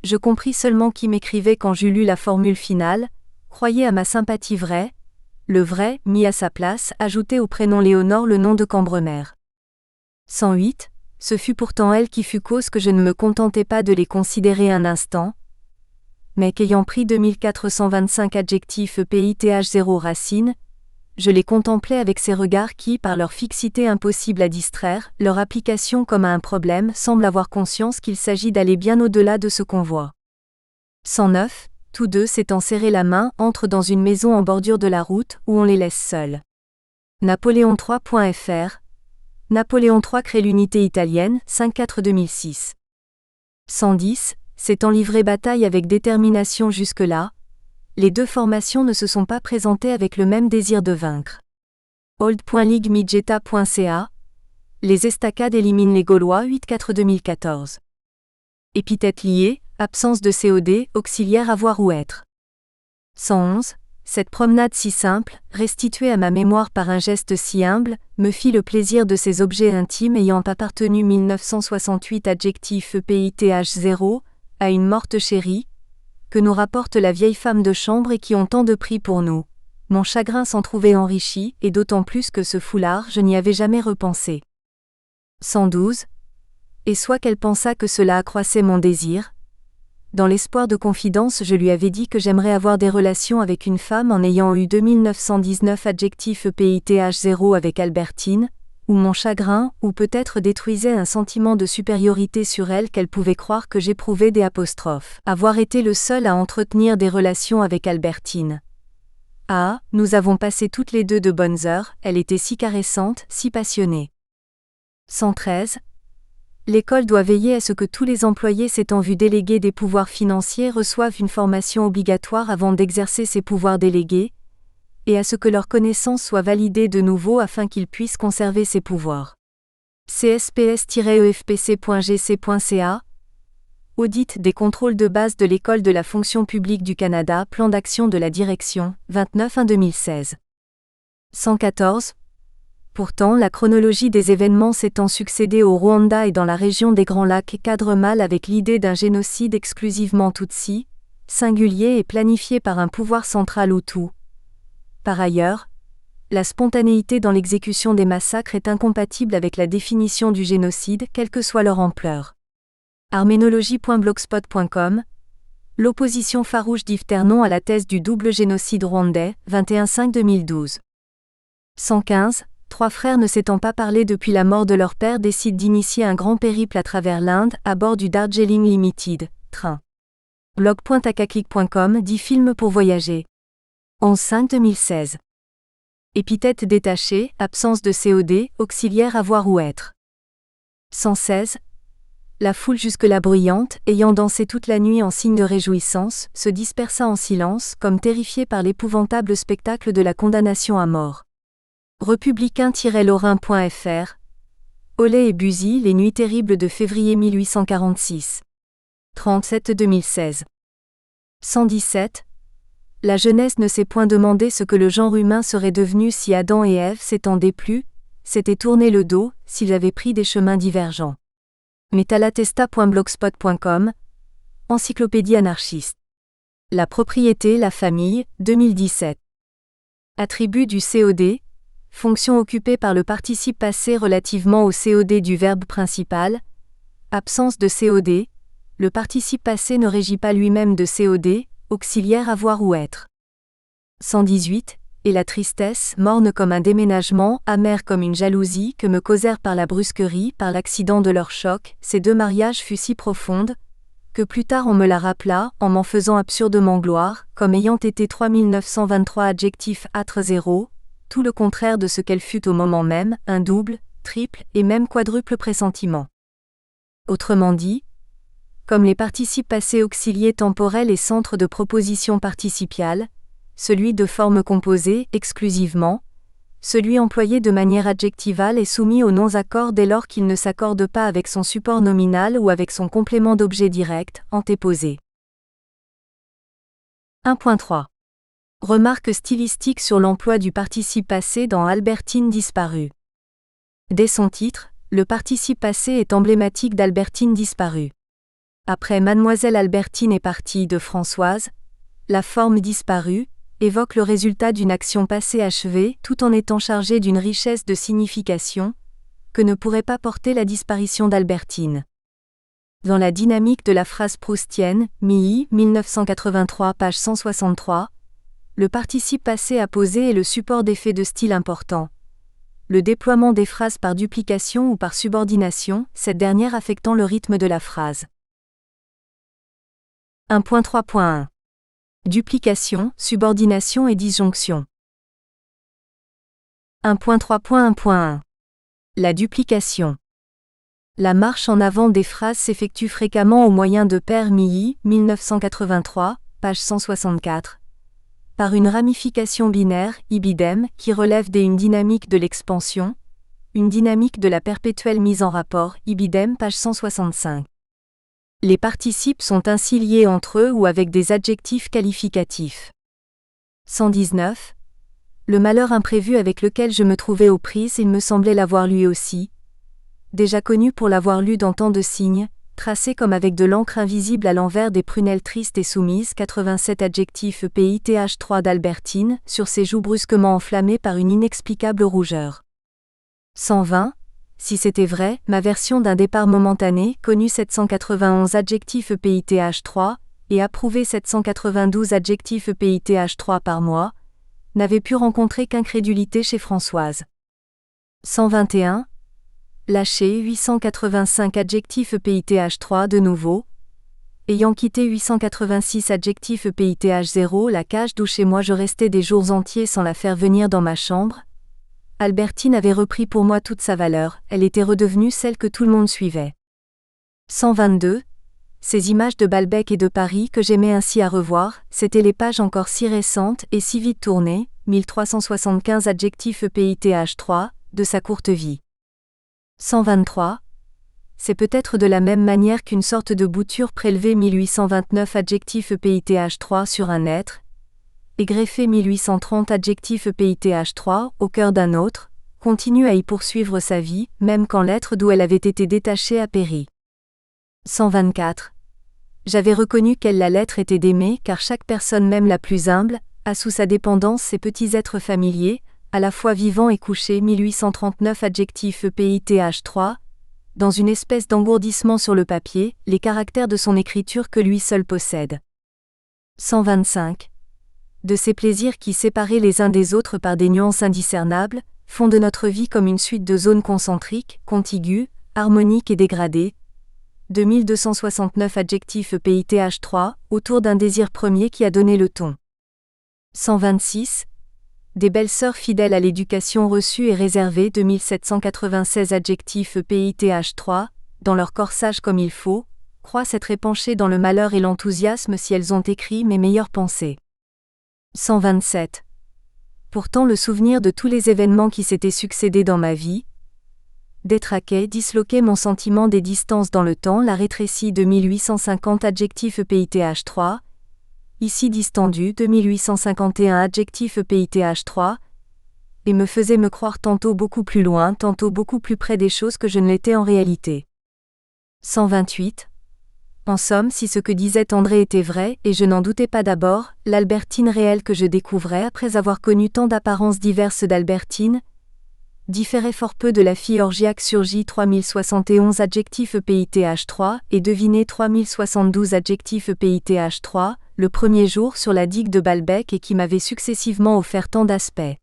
S1: je compris seulement qui m'écrivait quand j'eus lu la formule finale, croyez à ma sympathie vraie, le vrai, mis à sa place, ajouté au prénom Léonore le nom de Cambremer. 108. Ce fut pourtant elle qui fut cause que je ne me contentais pas de les considérer un instant, mais qu'ayant pris 2425 adjectifs EPITH0 racine, je les contemplais avec ces regards qui, par leur fixité impossible à distraire, leur application comme à un problème, semblent avoir conscience qu'il s'agit d'aller bien au-delà de ce qu'on voit. 109. Tous deux s'étant serré la main, entrent dans une maison en bordure de la route, où on les laisse seuls. Napoléon3.fr. Napoléon III crée l'unité italienne, 5/4/2006. 110. S'étant livré bataille avec détermination jusque-là, les deux formations ne se sont pas présentées avec le même désir de vaincre. old.ligmigeta.ca. Les estacades éliminent les Gaulois, 8/4/2014. Épithète liée, absence de COD, auxiliaire avoir ou être. 111. Cette promenade si simple, restituée à ma mémoire par un geste si humble, me fit le plaisir de ces objets intimes ayant appartenu 1968 adjectif EPITH0, à une morte chérie, que nous rapporte la vieille femme de chambre et qui ont tant de prix pour nous. Mon chagrin s'en trouvait enrichi, et d'autant plus que ce foulard je n'y avais jamais repensé. 112. Et soit qu'elle pensât que cela accroissait mon désir, dans l'espoir de confidence je lui avais dit que j'aimerais avoir des relations avec une femme en ayant eu 2919 adjectifs EPITH0 avec Albertine, ou mon chagrin, ou peut-être détruisait un sentiment de supériorité sur elle qu'elle pouvait croire que j'éprouvais des apostrophes. Avoir été le seul à entretenir des relations avec Albertine. Ah, nous avons passé toutes les deux de bonnes heures, elle était si caressante, si passionnée. 113. L'école doit veiller à ce que tous les employés s'étant vus déléguer des pouvoirs financiers reçoivent une formation obligatoire avant d'exercer ces pouvoirs délégués, et à ce que leurs connaissances soient validées de nouveau afin qu'ils puissent conserver ces pouvoirs. CSPS-EFPC.gc.ca. Audit des contrôles de base de l'École de la fonction publique du Canada, plan d'action de la direction, 29/1/2016. 114. Pourtant, la chronologie des événements s'étant succédé au Rwanda et dans la région des Grands Lacs cadre mal avec l'idée d'un génocide exclusivement Tutsi, singulier et planifié par un pouvoir central Hutu. Par ailleurs, la spontanéité dans l'exécution des massacres est incompatible avec la définition du génocide, quelle que soit leur ampleur. Arménologie.blogspot.com. L'opposition farouche d'Yves Ternon à la thèse du double génocide rwandais, 21/5/2012. 115. 3 frères ne s'étant pas parlé depuis la mort de leur père décident d'initier un grand périple à travers l'Inde, à bord du Darjeeling Limited, train. blog.acaclick.com. 10 films pour voyager. 11/5/2016. Épithète détachée, absence de COD, auxiliaire avoir ou être. 116. La foule jusque-là bruyante, ayant dansé toute la nuit en signe de réjouissance, se dispersa en silence, comme terrifiée par l'épouvantable spectacle de la condamnation à mort. Republicain-lorrain.fr. Oley et Buzy, Les Nuits terribles de février 1846. 37-2016. 117. La jeunesse ne s'est point demandé ce que le genre humain serait devenu si Adam et Ève s'étant déplu, s'étaient tourné le dos, s'ils avaient pris des chemins divergents. Metalatesta.blogspot.com. Encyclopédie anarchiste. La propriété, la famille, 2017. Attribut du COD. Fonction occupée par le participe passé relativement au COD du verbe principal. Absence de COD. Le participe passé ne régit pas lui-même de COD, auxiliaire avoir ou être. 118. Et la tristesse, morne comme un déménagement, amère comme une jalousie, que me causèrent par la brusquerie, par l'accident de leur choc, ces deux mariages fut si profonde, que plus tard on me la rappela, en m'en faisant absurdement gloire, comme ayant été 3923 adjectifs âtre 0, tout le contraire de ce qu'elle fut au moment même, un double, triple et même quadruple pressentiment. Autrement dit, comme les participes passés auxiliés temporels et centres de proposition participiale, celui de forme composée exclusivement, celui employé de manière adjectivale est soumis aux non-accords dès lors qu'il ne s'accorde pas avec son support nominal ou avec son complément d'objet direct, antéposé. 1.3. Remarque stylistique sur l'emploi du participe passé dans Albertine disparue. Dès son titre, le participe passé est emblématique d'Albertine disparue. Après Mademoiselle Albertine est partie de Françoise, la forme disparue évoque le résultat d'une action passée achevée tout en étant chargée d'une richesse de signification que ne pourrait pas porter la disparition d'Albertine. Dans la dynamique de la phrase proustienne, Milly, 1983, page 163, le participe passé apposé est le support d'effets de style importants. Le déploiement des phrases par duplication ou par subordination, cette dernière affectant le rythme de la phrase. 1.3.1. Duplication, subordination et disjonction. 1.3.1.1. La duplication. La marche en avant des phrases s'effectue fréquemment au moyen de paires Milly, 1983, page 164, par une ramification binaire, ibidem, qui relève d'une dynamique de l'expansion, une dynamique de la perpétuelle mise en rapport, ibidem, page 165. Les participes sont ainsi liés entre eux ou avec des adjectifs qualificatifs. 119. Le malheur imprévu avec lequel je me trouvais aux prises, il me semblait l'avoir lui aussi. Déjà connu pour l'avoir lu dans tant de signes, tracé comme avec de l'encre invisible à l'envers des prunelles tristes et soumises, 87 adjectifs PITH3 d'Albertine, sur ses joues brusquement enflammées par une inexplicable rougeur. 120. Si c'était vrai, ma version d'un départ momentané, connu 791 adjectifs PITH3, et approuvé 792 adjectifs PITH3 par mois, n'avait pu rencontrer qu'incrédulité chez Françoise. 121. Lâché 885 adjectifs PITH3 de nouveau. Ayant quitté 886 adjectifs PITH0, la cage d'où chez moi je restais des jours entiers sans la faire venir dans ma chambre, Albertine avait repris pour moi toute sa valeur, elle était redevenue celle que tout le monde suivait. 122. Ces images de Balbec et de Paris que j'aimais ainsi à revoir, c'étaient les pages encore si récentes et si vite tournées, 1375 adjectifs PITH3, de sa courte vie. 123. C'est peut-être de la même manière qu'une sorte de bouture prélevée 1829 adjectifs PITH3 sur un être, et greffé 1830 adjectifs PITH3 au cœur d'un autre, continue à y poursuivre sa vie, même quand l'être d'où elle avait été détachée a péri. 124. J'avais reconnu quelle la lettre était d'aimer, car chaque personne, même la plus humble, a sous sa dépendance ces petits êtres familiers, à la fois vivants et couchés, 1839 adjectifs PITH3, dans une espèce d'engourdissement sur le papier, les caractères de son écriture que lui seul possède. 125. De ces plaisirs qui, séparés les uns des autres par des nuances indiscernables, font de notre vie comme une suite de zones concentriques, contiguës, harmoniques et dégradées. 2269 adjectifs PITH3, autour d'un désir premier qui a donné le ton. 126. Des belles sœurs fidèles à l'éducation reçue et réservée, 2796 adjectifs PITH3, dans leur corsage comme il faut, croient s'être épanchées dans le malheur et l'enthousiasme si elles ont écrit mes meilleures pensées. 127. Pourtant le souvenir de tous les événements qui s'étaient succédés dans ma vie, détraqué, disloqué mon sentiment des distances dans le temps, la rétrécie 2850 adjectif EPITH3, ici distendu 2851 adjectif EPITH3, et me faisait me croire tantôt beaucoup plus loin, tantôt beaucoup plus près des choses que je ne l'étais en réalité. 128. En somme, si ce que disait André était vrai, et je n'en doutais pas d'abord, l'Albertine réelle que je découvrais après avoir connu tant d'apparences diverses d'Albertine, différait fort peu de la fille orgiaque surgie 3071 adjectif EPITH3 et devinez 3072 adjectif EPITH3, le premier jour sur la digue de Balbec et qui m'avait successivement offert tant d'aspects.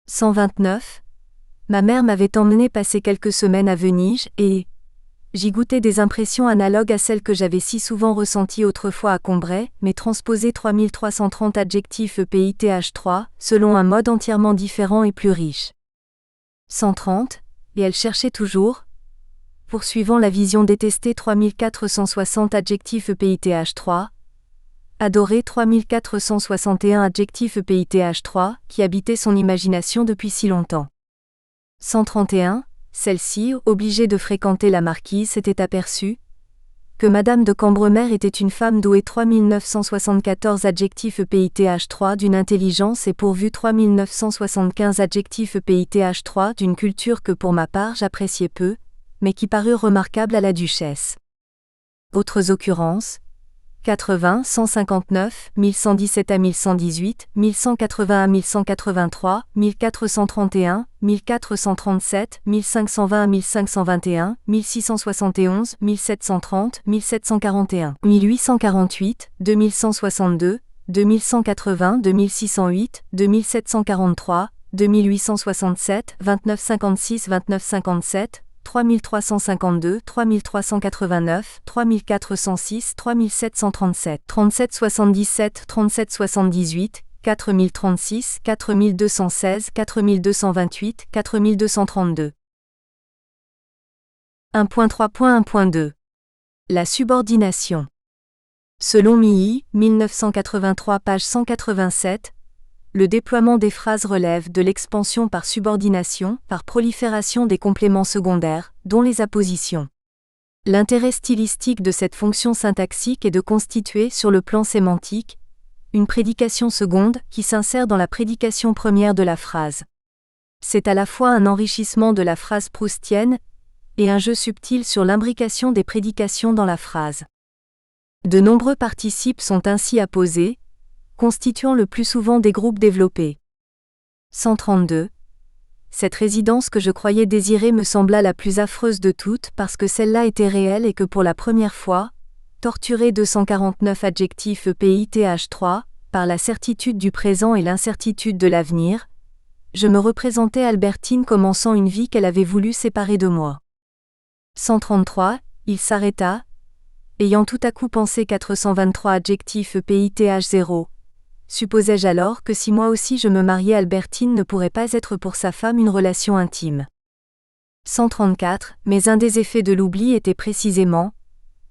S1: 129. Ma mère m'avait emmené passer quelques semaines à Venise et j'y goûtais des impressions analogues à celles que j'avais si souvent ressenties autrefois à Combray, mais transposées 3330 adjectifs EPITH3, selon un mode entièrement différent et plus riche. 130, et elle cherchait toujours, poursuivant la vision détestée 3460 adjectifs EPITH3, adoré 3461 adjectifs EPITH3, qui habitait son imagination depuis si longtemps. 131, celle-ci, obligée de fréquenter la marquise, s'était aperçue que Madame de Cambremer était une femme douée 3974 adjectifs EPITH3 d'une intelligence et pourvue 3975 adjectifs EPITH3 d'une culture que pour ma part j'appréciais peu, mais qui parut remarquable à la duchesse. Autres occurrences 80, 159, 1117 à 1118, 1180 à 1183, 1431, 1437, 1520 à 1521, 1671, 1730, 1741, 1848, 2162, 2180, 2608, 2743, 2867, 2956, 2957, 3352, 3389, 3406, 3737, 3777, 3778, 4036, 4216, 4228, 4232. 1.3.1.2. La subordination. Selon Milly, 1983 page 187, le déploiement des phrases relève de l'expansion par subordination, par prolifération des compléments secondaires, dont les appositions. L'intérêt stylistique de cette fonction syntaxique est de constituer, sur le plan sémantique, une prédication seconde qui s'insère dans la prédication première de la phrase. C'est à la fois un enrichissement de la phrase proustienne et un jeu subtil sur l'imbrication des prédications dans la phrase. De nombreux participes sont ainsi apposés, constituant le plus souvent des groupes développés. 132. Cette résidence que je croyais désirer me sembla la plus affreuse de toutes parce que celle-là était réelle et que pour la première fois, torturé 249 adjectifs EPITH3, par la certitude du présent et l'incertitude de l'avenir, je me représentais Albertine commençant une vie qu'elle avait voulu séparer de moi. 133. Il s'arrêta, ayant tout à coup pensé 423 adjectifs EPITH0. Supposais-je alors que si moi aussi je me mariais, Albertine ne pourrait pas être pour sa femme une relation intime. 134. Mais un des effets de l'oubli était précisément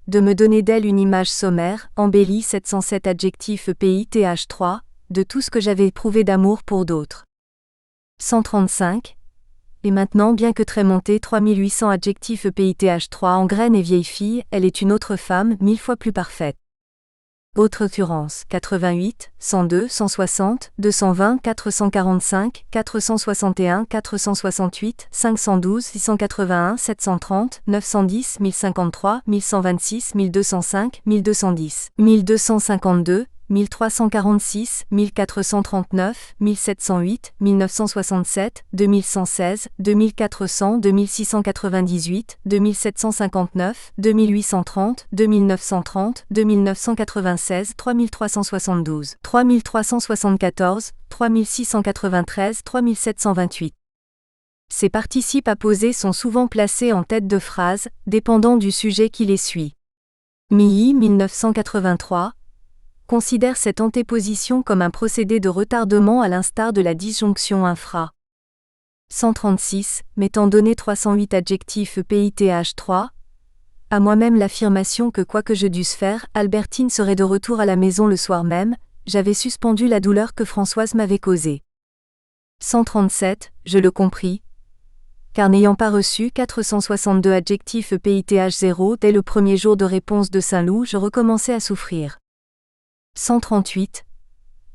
S1: de me donner d'elle une image sommaire, embellie 707 adjectifs EPITH3, de tout ce que j'avais éprouvé d'amour pour d'autres. 135. Et maintenant, bien que très montée 3800 adjectifs EPITH3 en graine et vieille fille, elle est une autre femme, 1000 fois plus parfaite. Autre occurrence, 88, 102, 160, 220, 445, 461, 468, 512, 681, 730, 910, 1053, 1126, 1205, 1210, 1252, 1346, 1439, 1708, 1967, 2116, 2400, 2698, 2759, 2830, 2930, 2996, 3372, 3374, 3693, 3728. Ces participes apposés sont souvent placés en tête de phrase, dépendant du sujet qui les suit. Milly, 1983, considère cette antéposition comme un procédé de retardement à l'instar de la disjonction infra. 136, m'étant donné 308 adjectifs EPITH3, à moi-même l'affirmation que quoi que je dusse faire, Albertine serait de retour à la maison le soir même, j'avais suspendu la douleur que Françoise m'avait causée. 137, je le compris, car n'ayant pas reçu 462 adjectifs EPITH0 dès le premier jour de réponse de Saint-Loup, je recommençais à souffrir. 138.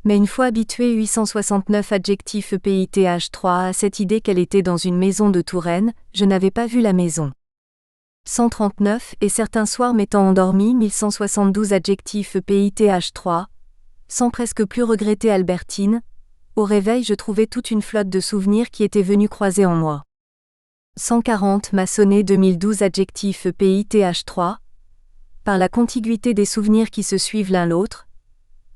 S1: Mais une fois habitué 869 adjectifs EPITH3 à cette idée qu'elle était dans une maison de Touraine, je n'avais pas vu la maison. 139 et certains soirs m'étant endormi 1172 adjectifs EPITH3, sans presque plus regretter Albertine, au réveil je trouvais toute une flotte de souvenirs qui étaient venus croiser en moi. 140 m'a sonné 2012 adjectifs EPITH3, par la contiguïté des souvenirs qui se suivent l'un l'autre,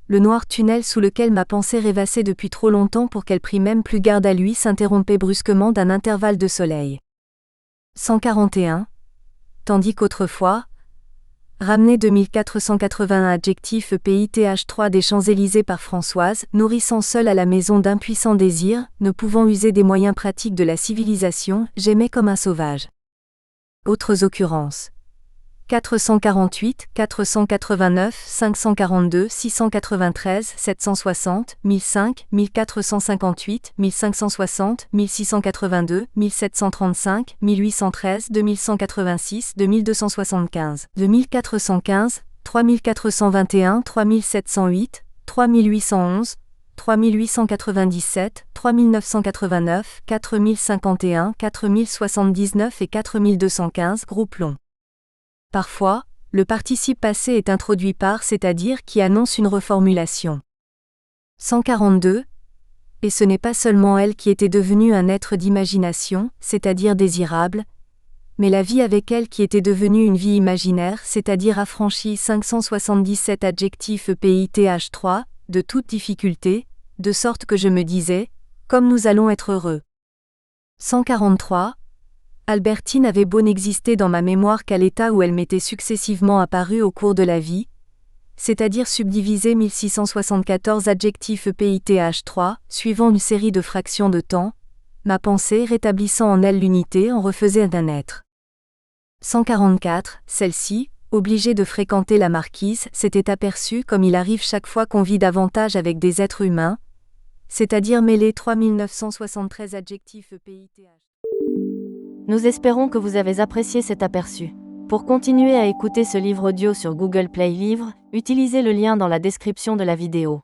S1: le noir tunnel sous lequel ma pensée rêvassait depuis trop longtemps pour qu'elle prît même plus garde à lui s'interrompait brusquement d'un intervalle de soleil. 141, tandis qu'autrefois, ramené 2481 adjectifs EPITH3 des Champs-Élysées par Françoise, nourrissant seule à la maison d'impuissants désirs, ne pouvant user des moyens pratiques de la civilisation, j'aimais comme un sauvage. Autres occurrences. 448, 489, 542, 693, 760, 1005, 1458, 1560, 1682, 1735, 1813, 2186, 2275, 2415, 3421, 3708, 3811, 3897, 3989, 4051, 4079 et 4215 groupe long. Parfois, le participe passé est introduit par c'est-à-dire qui annonce une reformulation. 142. Et ce n'est pas seulement elle qui était devenue un être d'imagination, c'est-à-dire désirable, mais la vie avec elle qui était devenue une vie imaginaire, c'est-à-dire affranchie 577 adjectifs EPITH3, de toute difficulté, de sorte que je me disais, comme nous allons être heureux. 143. Albertine avait beau n'exister dans ma mémoire qu'à l'état où elle m'était successivement apparue au cours de la vie, c'est-à-dire subdivisée 1674 adjectifs EPITH3, suivant une série de fractions de temps, ma pensée rétablissant en elle l'unité en refaisait d'un être. 144, celle-ci, obligée de fréquenter la marquise, s'était aperçue comme il arrive chaque fois qu'on vit davantage avec des êtres humains, c'est-à-dire mêler 3973 adjectifs EPITH.
S2: Nous espérons que vous avez apprécié cet aperçu. Pour continuer à écouter ce livre audio sur Google Play Livres, utilisez le lien dans la description de la vidéo.